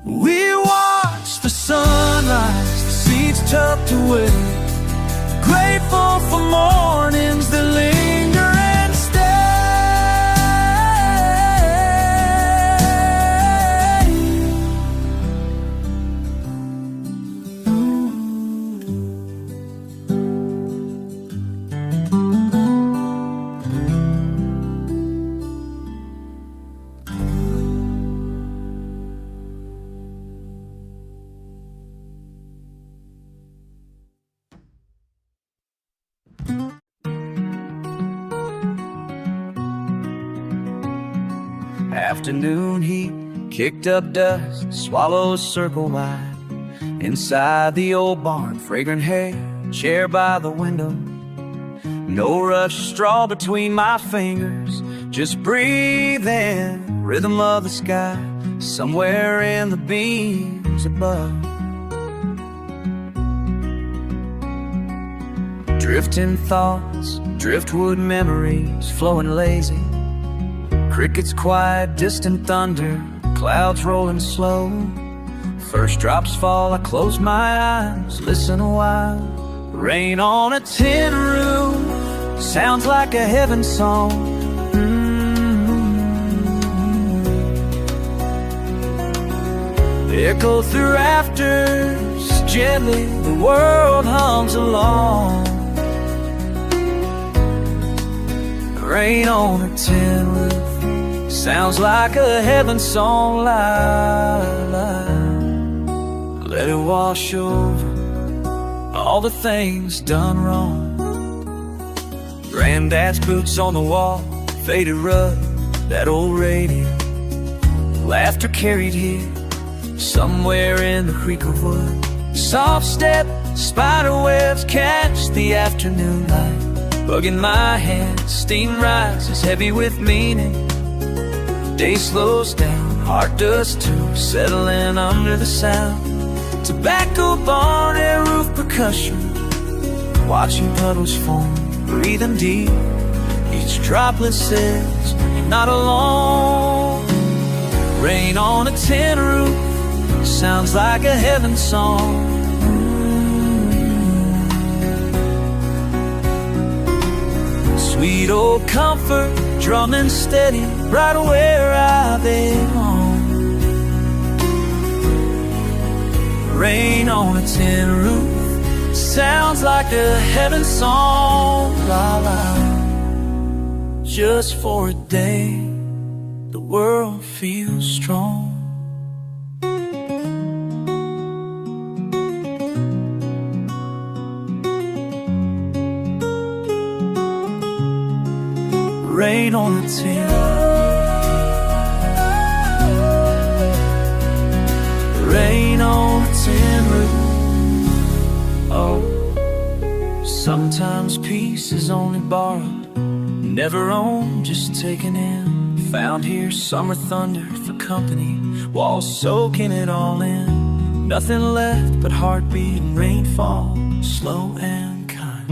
We watch the sunrise, the seeds tucked away, grateful for mornings that linger Afternoon heat kicked up dust, swallows circle wide. Inside the old barn, fragrant hay, chair by the window. No rush, straw between my fingers, just breathing, rhythm of the sky, somewhere in the beams above. Drifting thoughts, driftwood memories, flowing lazy. Crickets quiet, distant thunder, clouds rolling slow. First drops fall, I close my eyes, listen a while. Rain on a tin roof, sounds like a heaven song. Echo through rafters, gently the world hums along. Rain on a tin roof, sounds like a heaven song. La, la. Let it wash over all the things done wrong. Granddad's boots on the wall, faded rug, that old radio. Laughter carried here, somewhere in the creek of wood. Soft step, spider webs catch the afternoon light. Bug in my hand, steam rises heavy with meaning. Day slows down, heart does too, settling under the sound. Tobacco barn and roof percussion, watching puddles form, breathing deep. Each droplet says, you're not alone. Rain on a tin roof, sounds like a heaven song. Sweet old comfort, drumming steady, right where I belong. Rain on a tin roof, sounds like a heaven song. La la. Just for a day, the world feels strong. Rain on a tin. Rain on a tin roof. Oh, sometimes peace is only borrowed, never owned, just taken in. Found here summer thunder for company, walls soaking it all in. Nothing left but heartbeat and rainfall, slow and kind.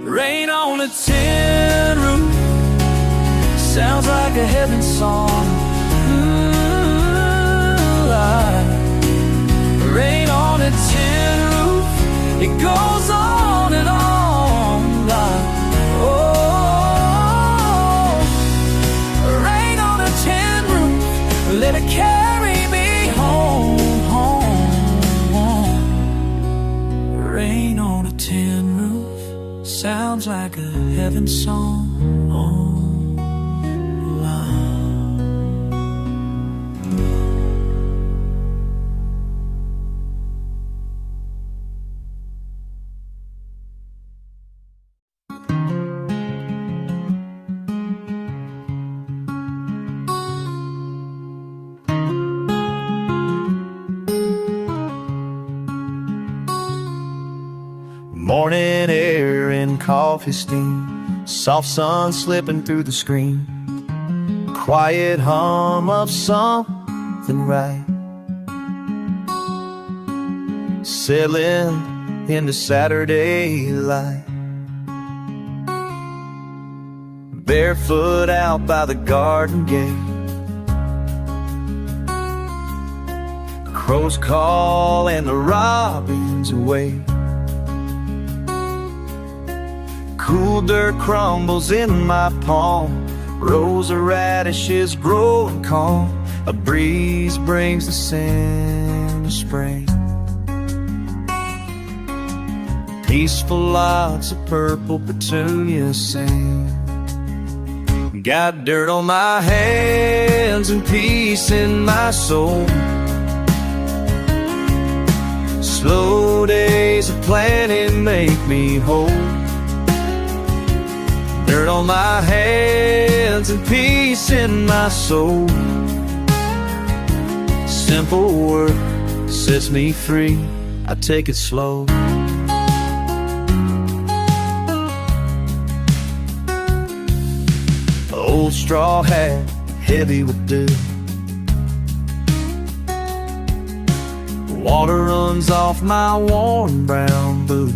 Rain on a tin roof, sounds like a heaven song. Rain on a tin roof, it goes on and on. Oh, rain on a tin roof, let it carry me home, home. Rain on a tin roof, sounds like a heaven song. Morning air and coffee steam, soft sun slipping through the screen, quiet hum of something right, settling into Saturday light. Barefoot out by the garden gate, crows call and the robins awake. Cool dirt crumbles in my palm, rows of radishes growing calm. A breeze brings the scent of spring, peaceful lots of purple petunias sing. Got dirt on my hands and peace in my soul. Slow days of planning make me whole. dirt on my hands and peace in my soul. Simple work sets me free, I take it slow. Old straw hat, heavy with dew. Water runs off my worn brown boot.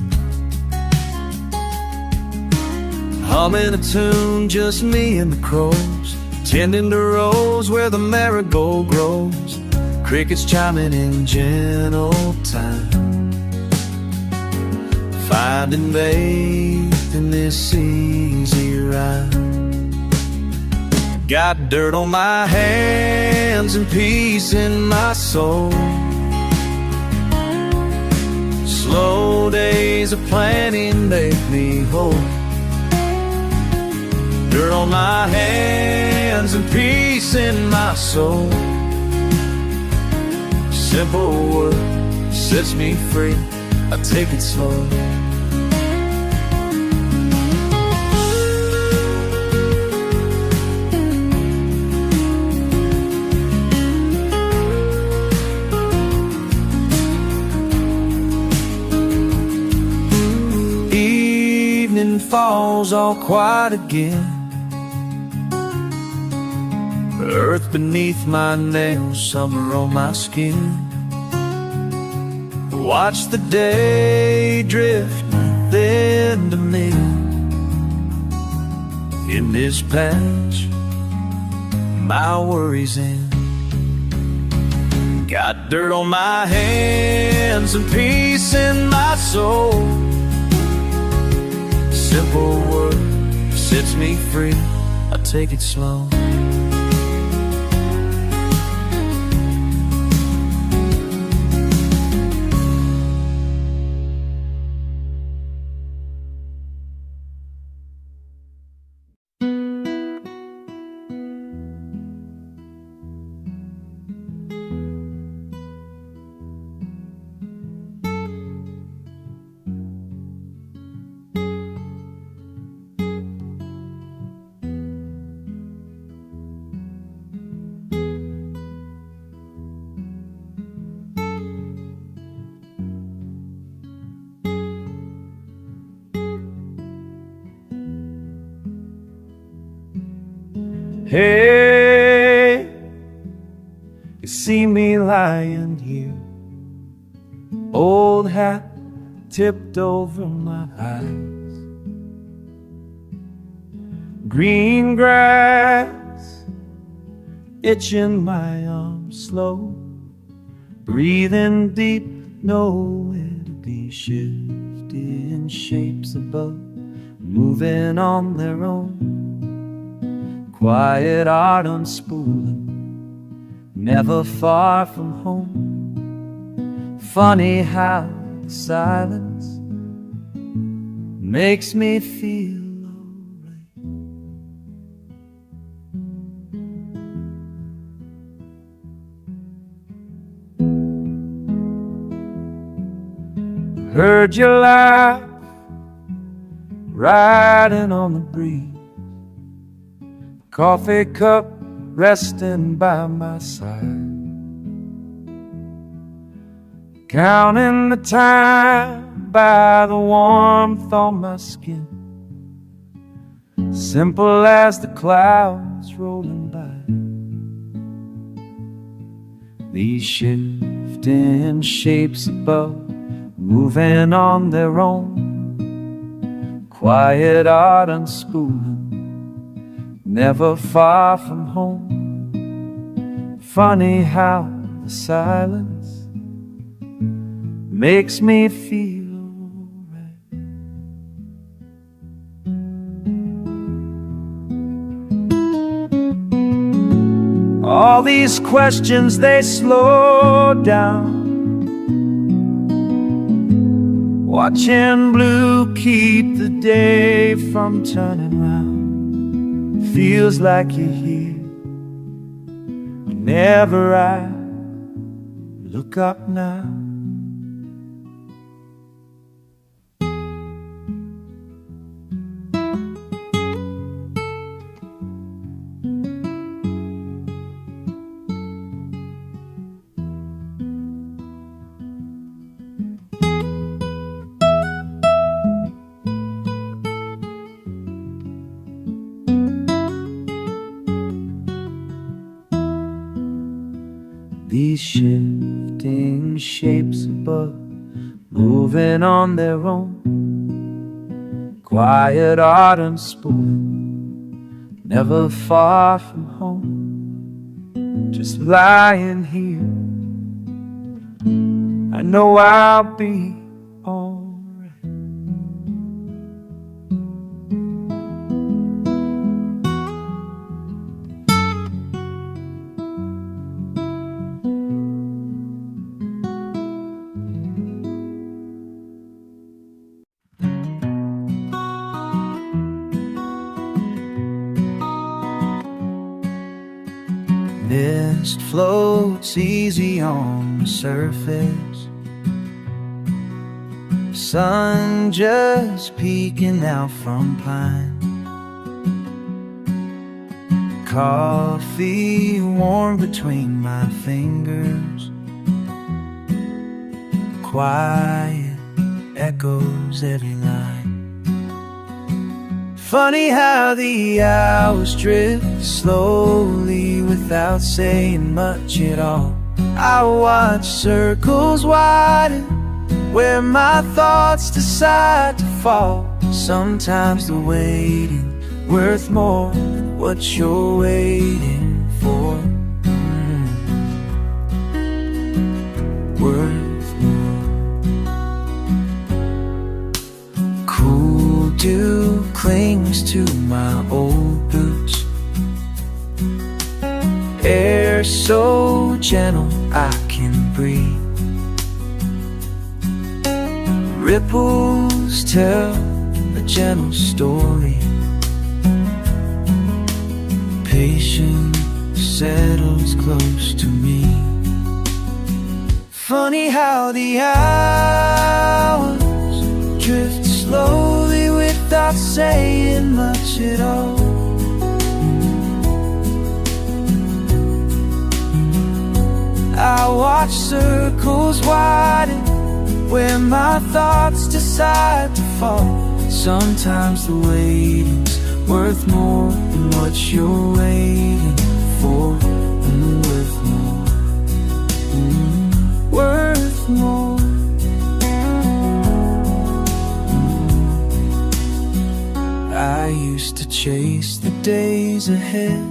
Humming a tune, just me and the crows, tending to rows where the marigold grows. Crickets chiming in gentle time, finding faith in this easy ride. Got dirt on my hands and peace in my soul. Slow days of planning make me whole. Dirt on my hands and peace in my soul. Simple work sets me free, I take it slow. Evening falls all quiet again. Earth beneath my nails, summer on my skin. Watch the day drift then to me. In this patch, my worries end. Got dirt on my hands and peace in my soul. Simple work sets me free, I take it slow. Hey, you see me lying here, old hat tipped over my eyes, green grass itching my arms slow, breathing deep, nowhere to be, shifting shapes above, moving on their own. Quiet art unspooling, never far from home. Funny how the silence makes me feel alright. Heard you laugh, riding on the breeze. Coffee cup resting by my side, counting the time by the warmth on my skin, simple as the clouds rolling by. These shifting shapes above, moving on their own. Quiet art unspooling, never far from home. Funny how the silence makes me feel alright. All these questions, they slow down, watching blue keep the day from turning round. Feels like you're here whenever I look up now. these shifting shapes above, moving on their own. Quiet autumn sport, never far from home. Just lying here, I know I'll be alright. Mist floats easy on the surface, sun just peeking out from pine. Coffee warm between my fingers, quiet echoes every line. Funny how the hours drift slowly without saying much at all. I watch circles widen where my thoughts decide to fall. Sometimes the waiting worth more than what you're waiting for. Worth more. Cool dew clings to my old boots, air so gentle I can breathe. Ripples tell a gentle story, patience settles close to me. Funny how the hours drift slowly without saying much at all. I watch circles widen where my thoughts decide to fall. Sometimes the waiting's worth more than what you're waiting for. Worth more. Worth more. I used to chase the days ahead,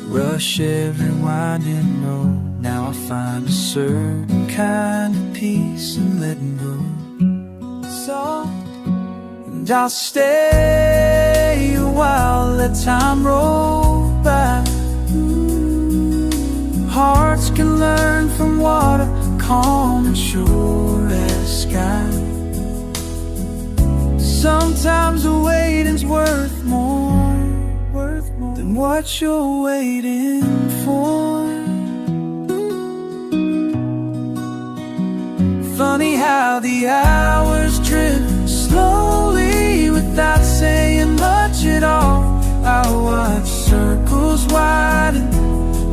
rush every winding road. Now I find a certain kind of peace in letting go. So, and I'll stay a while, let time roll by. Hearts can learn from water, calm and sure as sky. Sometimes the waiting's worth more than what you're waiting for. Funny how the hours drift slowly without saying much at all. I watch circles widen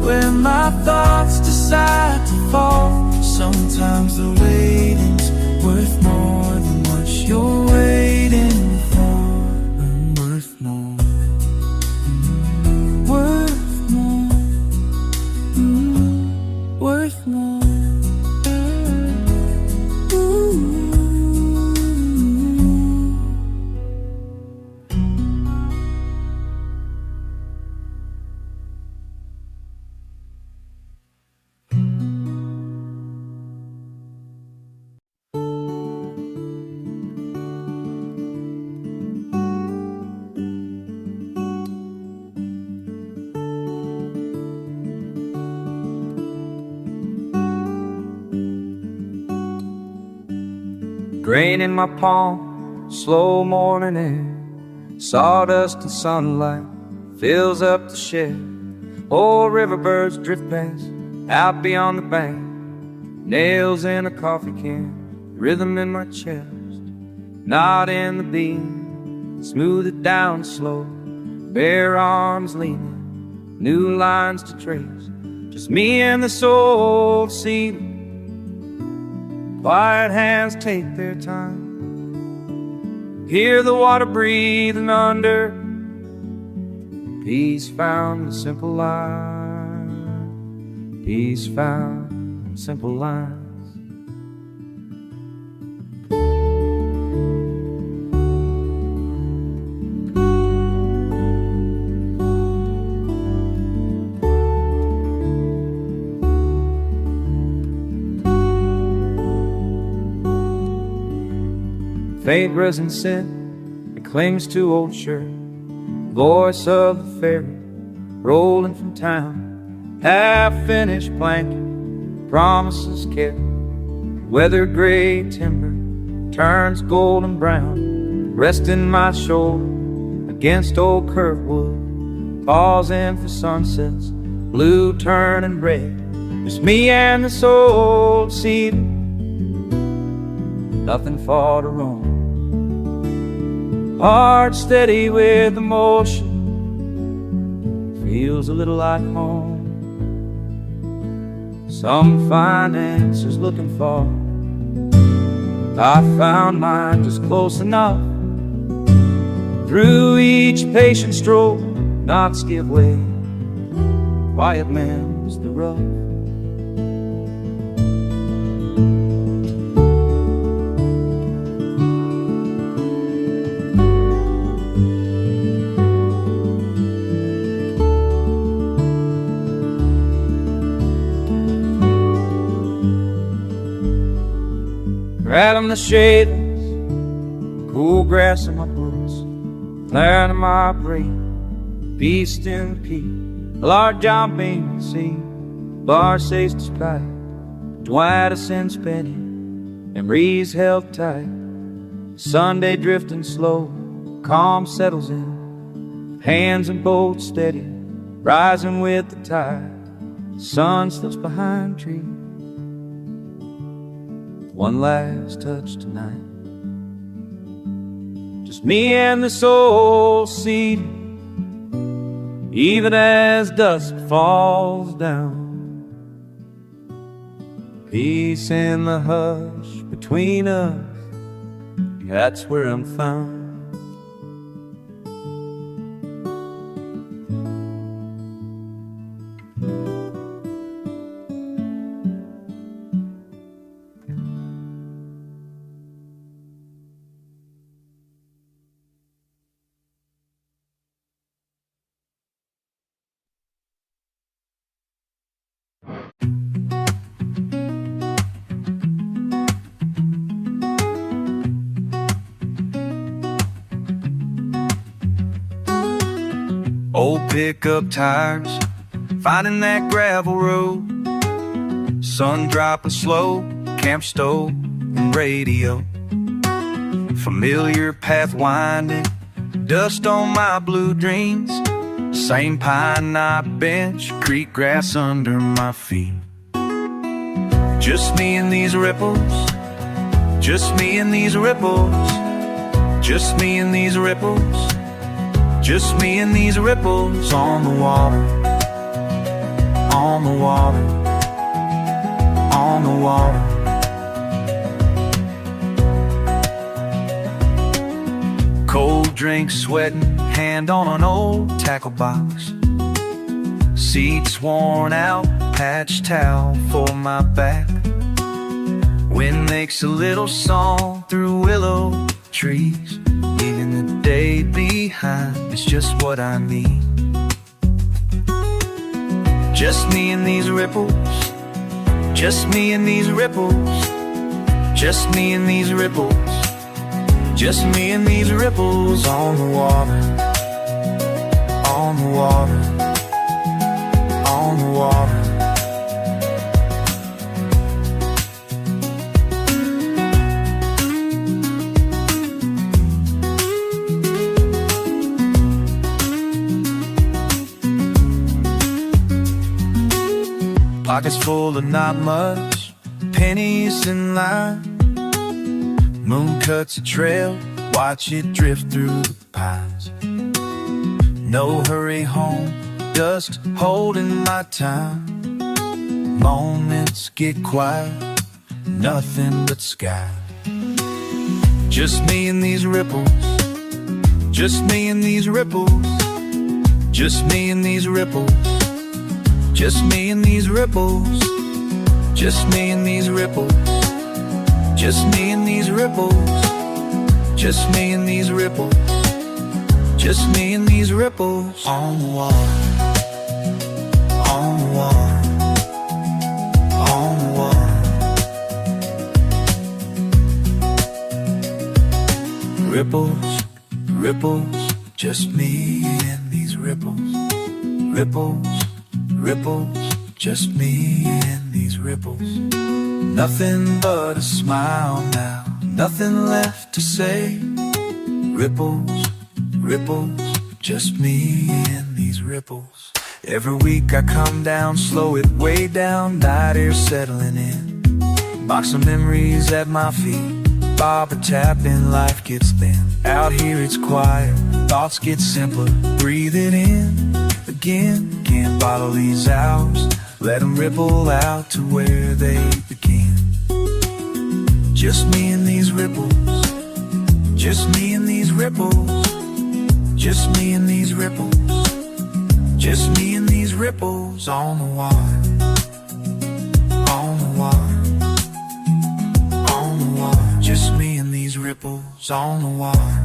where my thoughts decide to fall. Sometimes the waiting's worth more than what you're waiting for. Worth more. Worth more. Worth more. Grain in my palm, slow morning air, sawdust and sunlight fills up the shed. Old riverbirds drift past, out beyond the bank. Nails in a coffee can, rhythm in my chest. Knot in the beam, smooth it down slow. Bare arms leaning, new lines to trace. Just me and this old cedar. Quiet hands take their time. Hear the water breathing under. Peace found in simple life. peace found in simple lines. Faint resin scent that clings to old shirt, voice of the ferry rolling from town, half-finished blanket, promises kept. Weather gray timber turns golden brown, resting my shoulder against old curvewood, pausing for sunsets, blue turning red. It's me and this old cedar, nothing far to roam. Heart steady with emotion, feels a little like home. Some find answers looking far, I found mine just close enough. Through each patient stroke, knots give way, quiet mends the rough. Atom the shavings, cool grass in my boots, land in my brain, beast in peak, a large job being seen, bar says to spy, Dwight a sense penny, and Ree's held tight. Sunday drifting slow, calm settles in, hands and boat steady, rising with the tide. Sun slips behind trees, one last touch tonight. Just me and this old seed, even as dusk falls down. Peace in the hush between us, that's where I'm found. Old pickup tires, finding that gravel road, sun dropping slow, camp stove and radio, familiar path winding, dust on my blue dreams, same pine knot bench, creek grass under my feet. Just me and these ripples, just me and these ripples, just me and these ripples, just me and these ripples on the water, on the water, on the water. Cold drink sweating, hand on an old tackle box, seats worn out, patch towel for my back. Wind makes a little song through willow trees, leaving the day behind, it's just what I need. Just me and these ripples, just me and these ripples, just me and these ripples, just me and these ripples on the water, on the water, on the water. Pockets full of not much, pennies in line. Moon cuts a trail, watch it drift through the pines. No hurry home, just holding my time. Moments get quiet, nothing but sky. Just me and these ripples, just me and these ripples, just me and these ripples, Just me and these ripples. Just me and these ripples. Just me and these ripples. Just me and these ripples. Just me and these ripples. On the water. On the water. On the water. Ripples, ripples, just me and these ripples. Ripples, ripples, just me and these ripples. Nothing but a smile now, nothing left to say. Ripples, ripples, just me and these ripples. Every week I come down, slow it way down, night air settling in. Box of memories at my feet, bob a tap and life gets thin. Out here it's quiet, thoughts get simpler, breathe it in again. Can't bottle these hours, let them ripple out to where they begin. Just me and these ripples. Just me and these ripples. Just me and these ripples. Just me and these ripples on the water. On the water. On the water. Just me and these ripples on the water.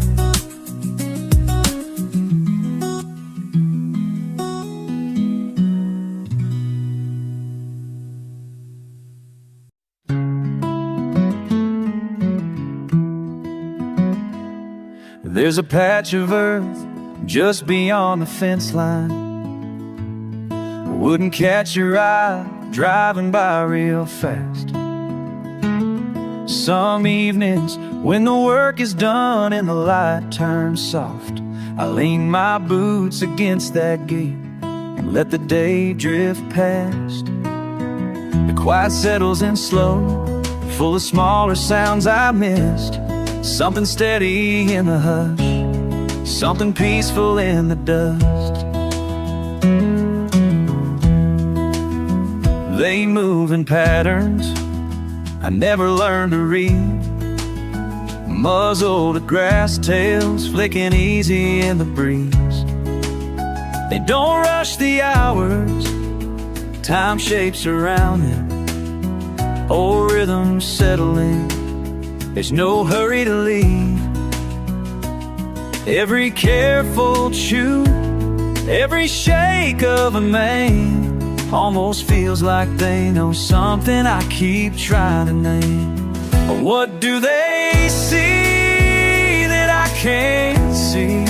There's a patch of earth just beyond the fence line. Wouldn't catch your eye driving by real fast. Some evenings when the work is done and the light turns soft, I lean my boots against that gate and let the day drift past. The quiet settles in slow, full of smaller sounds I missed. Something steady in the hush, something peaceful in the dust. They move in patterns I never learned to read. Muzzled grass tails flicking easy in the breeze. They don't rush the hours, time shapes around them. Old rhythms settling, there's no hurry to leave. Every careful chew, every shake of a mane almost feels like they know something I keep trying to name. What do they see that I can't see?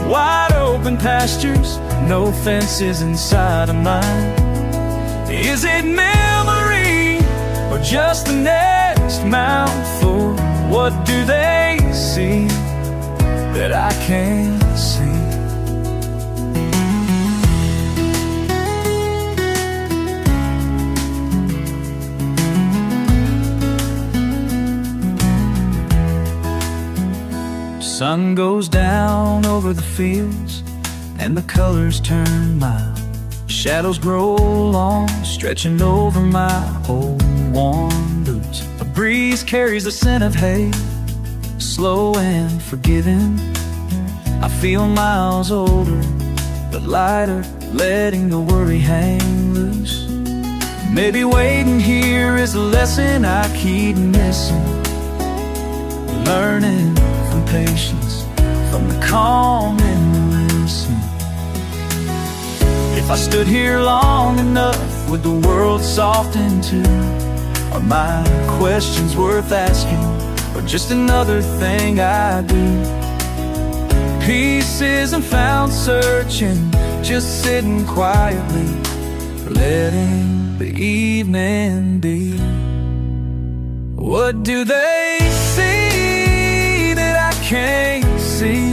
Wide open pastures, no fences inside of mine. Is it memory or just the next mouthful? What do they see that I can't see? Sun goes down over the fields and the colors turn mild. Shadows grow long, stretching over my old worn boots. A breeze carries the scent of hay, slow and forgiving. I feel miles older, but lighter, letting the worry hang loose. Maybe waiting here is a lesson I keep missing. Learning from patience, from the calm in the listen. If I stood here long enough, would the world soften too? Are my questions worth asking, or just another thing I do? Peace isn't found searching, just sitting quietly, letting the evening be. What do they see that I can't see?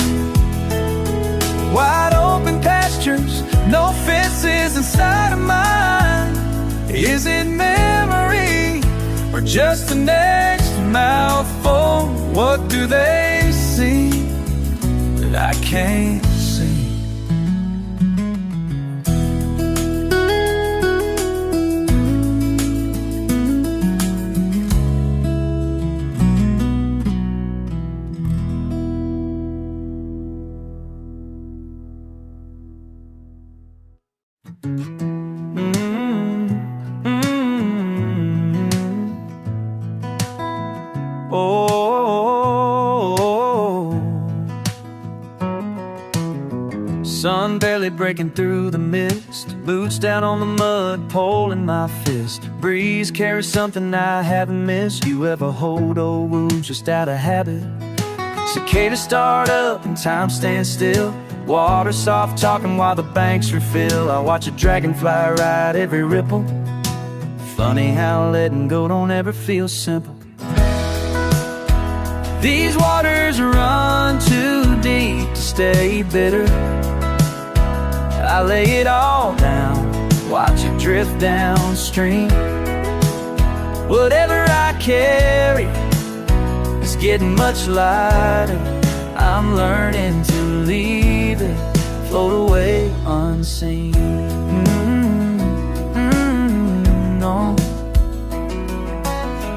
Wide open pastures, no fences inside of mine. Is it memory or just the next mouthful? What do they see that I can't see? Oh, sun barely breaking through the mist, boots down on the mud, pole in my fist. Breeze carries something I haven't missed. You ever hold old wounds just out of habit? Cicadas start up and time stands still. Water soft talking while the banks refill. I watch a dragonfly ride every ripple. Funny how letting go don't ever feel simple. These waters run too deep to stay bitter. I lay it all down, watch it drift downstream. Whatever I carry is getting much lighter. I'm learning to leave it, float away unseen. No.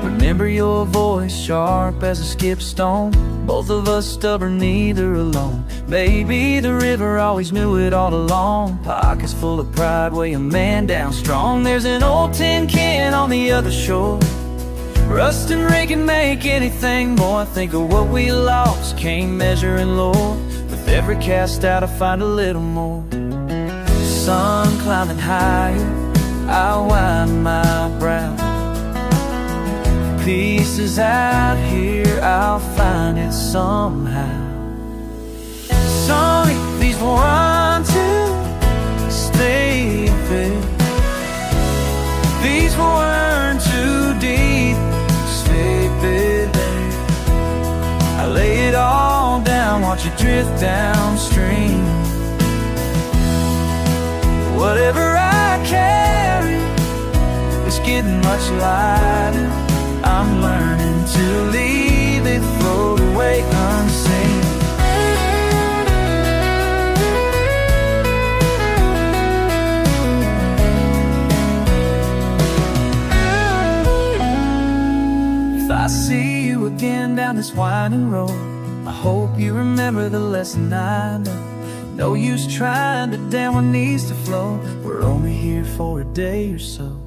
Remember your voice, sharp as a skip stone. Both of us stubborn, neither alone. Maybe the river always knew it all along. Pockets full of pride, weigh a man down strong. There's an old tin can on the other shore. Rust and rain can make anything more. Think of what we lost, can't measure in lore. With every cast out I find a little more. Sun climbing higher, I wind my brow. Peace is out here, I'll find it somehow. Some these will run to stay fit. These will run too deep, stay fit. I lay it all down, watch it drift downstream. Whatever I carry is getting much lighter. I'm learning to leave it, float away unseen. If I see you again down this winding road, I hope you remember the lesson I know. No use trying to dam what needs to flow. We're only here for a day or so.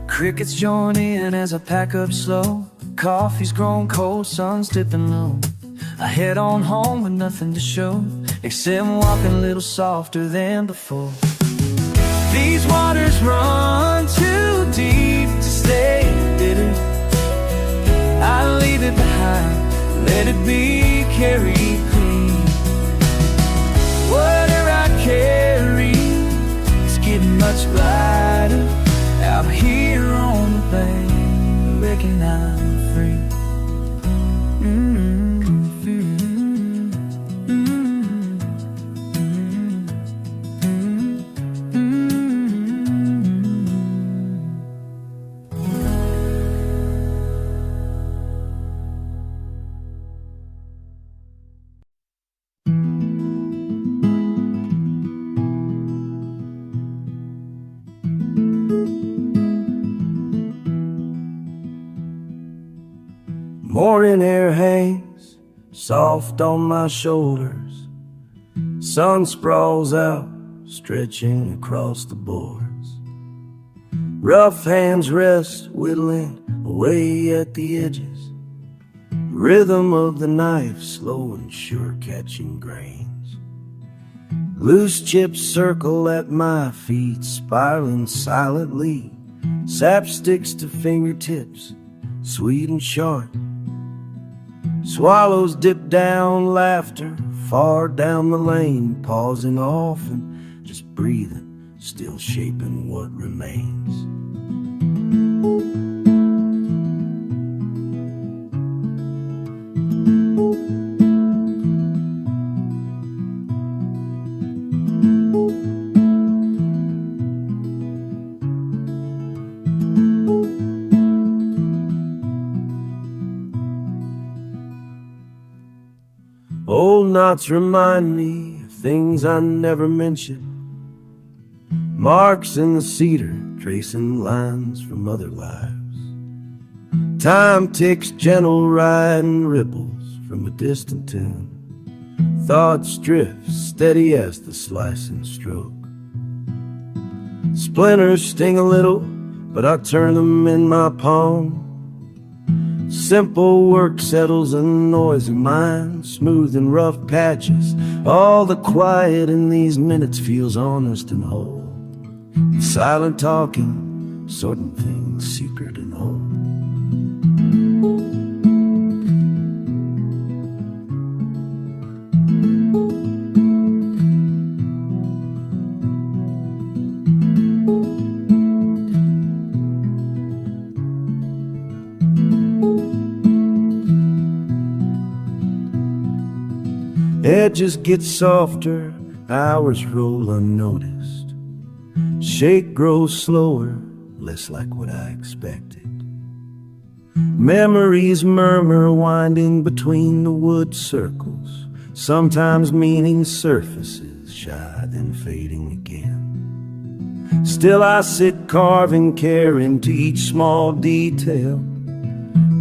Crickets join in as I pack up slow. Coffee's grown cold, sun's dipping low. I head on home with nothing to show, except walking a little softer than before. These waters run too deep to stay bitter. I leave it behind, let it be carried clean. Whatever I carry is getting much lighter. Out here on the bank, reckon I'm free. Morning air hangs soft on my shoulders. Sun sprawls out, stretching across the boards. Rough hands rest, whittling away at the edges. Rhythm of the knife, slow and sure catching grains. Loose chips circle at my feet, spiraling silently. Sap sticks to fingertips, sweet and sharp. Swallows dip down laughter, far down the lane, pausing often, just breathing, still shaping what remains. Old knots remind me of things I never mentioned. Marks in the cedar, tracing lines from other lives. Time ticks, gentle riding ripples from a distant tune. Thoughts drift, steady as the slicing stroke. Splinters sting a little, but I turn them in my palm. Simple work settles a noisy mind, smooth and rough patches. All the quiet in these minutes feels honest and whole. Silent talking, sorting things secret and whole. Edges get softer, hours roll unnoticed. Shake grows slower, less like what I expected. Memories murmur, winding between the wood circles. Sometimes meaning surfaces, shy then fading again. Still I sit carving care into each small detail,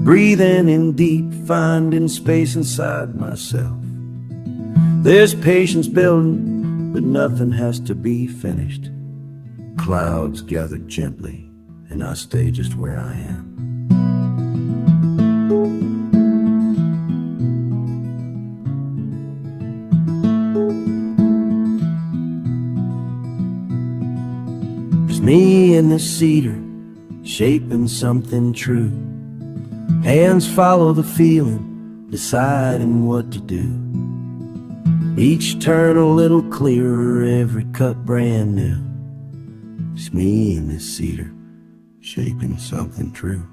breathing in deep, finding space inside myself. There's patience building, but nothing has to be finished. Clouds gather gently, and I stay just where I am. It's me and the cedar, shaping something true. Hands follow the feeling, deciding what to do. Each turn a little clearer, every cut brand new. It's me and this cedar, shaping something true.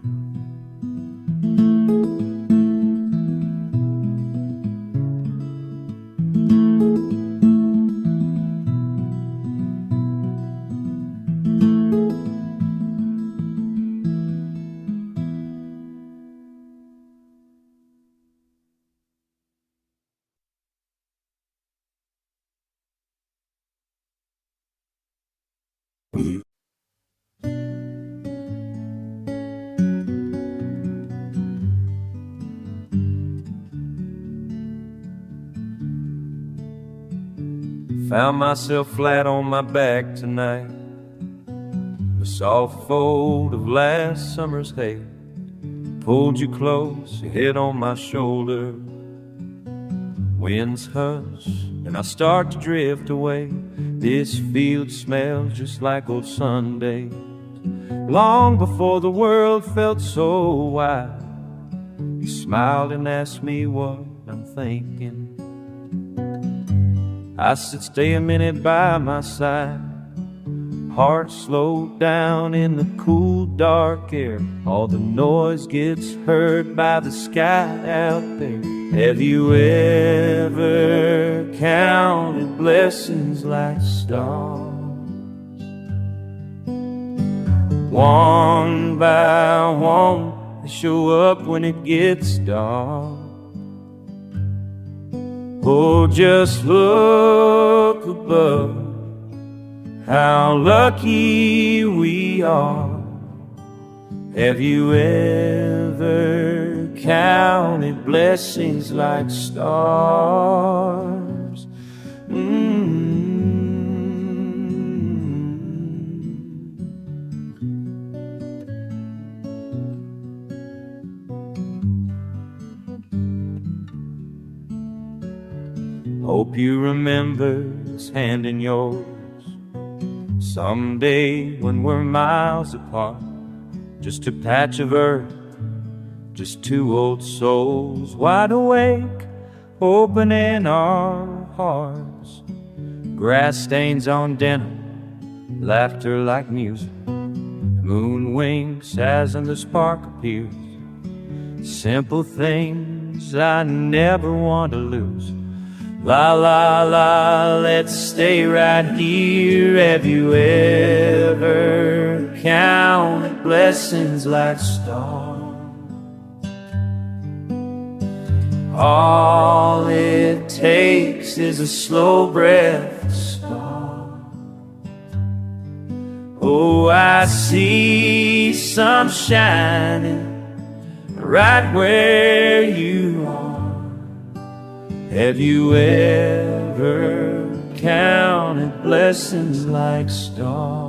Found myself flat on my back tonight. The soft fold of last summer's hair pulled you close, your head on my shoulder. Winds hush and I start to drift away. This field smells just like old Sunday, long before the world felt so wide. You smiled and asked me what I'm thinking. I said stay a minute by my side. Heart slowed down in the cool dark air. All the noise gets heard by the sky out there. Have you ever counted blessings like stars? One by one they show up when it gets dark. Oh, just look above, how lucky we are. Have you ever counted blessings like stars? Hope you remember this hand in yours. Someday when we're miles apart, just a patch of earth, just two old souls wide awake, opening our hearts. Grass stains on denim, laughter like music. Moon winks as the spark appears. Simple things I never want to lose. La la la, let's stay right here. Have you ever counted blessings like stars? All it takes is a slow breath to start. Oh, I see sun shining right where you are. Have you ever counted blessings like stars?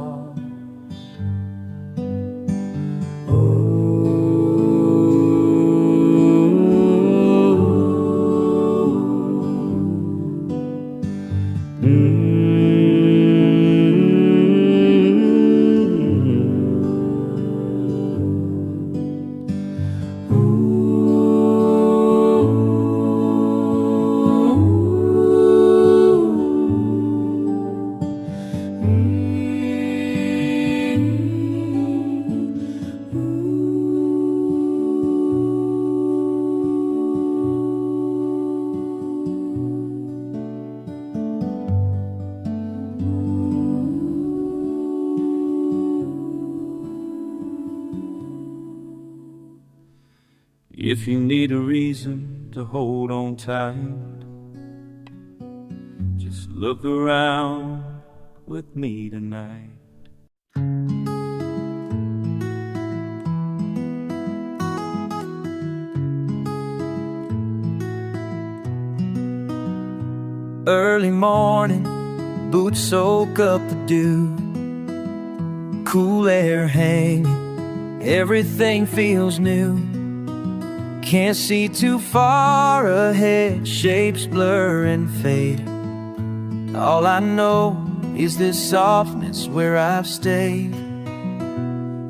If you need a reason to hold on tight, just look around with me tonight. Early morning, boots soak up the dew, cool air hanging, everything feels new. Can't see too far ahead, shapes blur and fade. All I know is this softness where I've stayed.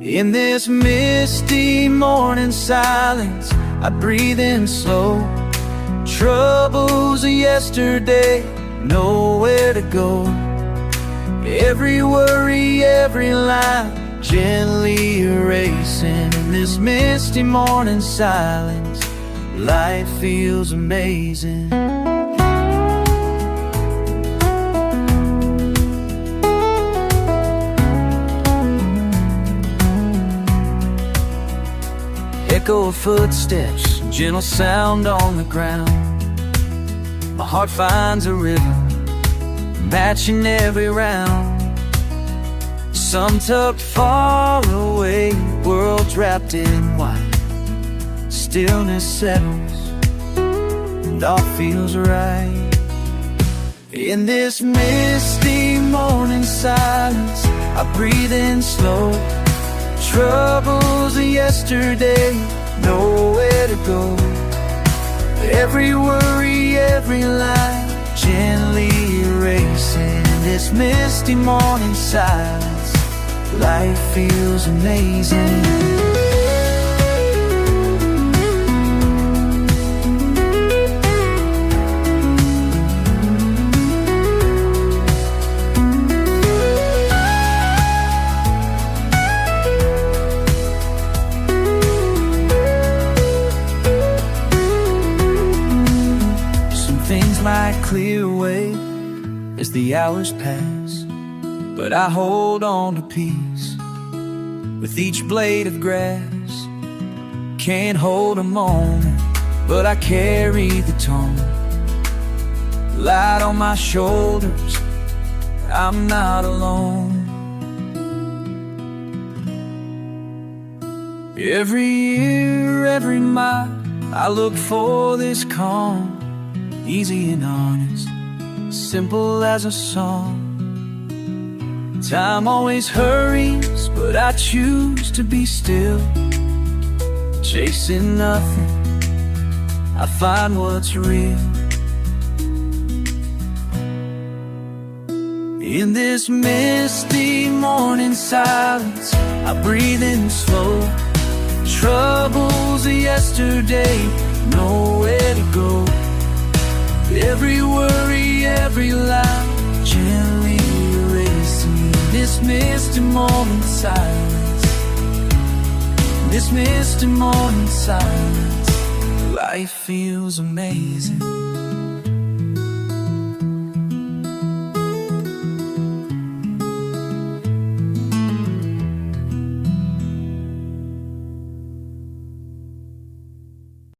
In this misty morning silence, I breathe in slow. Troubles of yesterday, nowhere to go. Every worry, every line, gently erasing. In this misty morning silence, life feels amazing. Echo of footsteps, gentle sound on the ground. My heart finds a rhythm, matching every round. Sun tucked far away, world's wrapped in white. Stillness settles, and all feels right. In this misty morning silence, I breathe in slow. Troubles of yesterday, nowhere to go. Every worry, every line, gently erasing. In this misty morning silence, life feels amazing. Might clear away as the hours pass, but I hold on to peace with each blade of grass. Can't hold a moment, but I carry the tone. Light on my shoulders, I'm not alone. Every year, every mile, I look for this calm. Easy and honest, simple as a song. Time always hurries, but I choose to be still. Chasing nothing, I find what's real. In this misty morning silence, I breathe in slow. Troubles of yesterday, nowhere to go. Every worry, every lie, gently erasing. This misty morning silence, this misty morning silence, life feels amazing.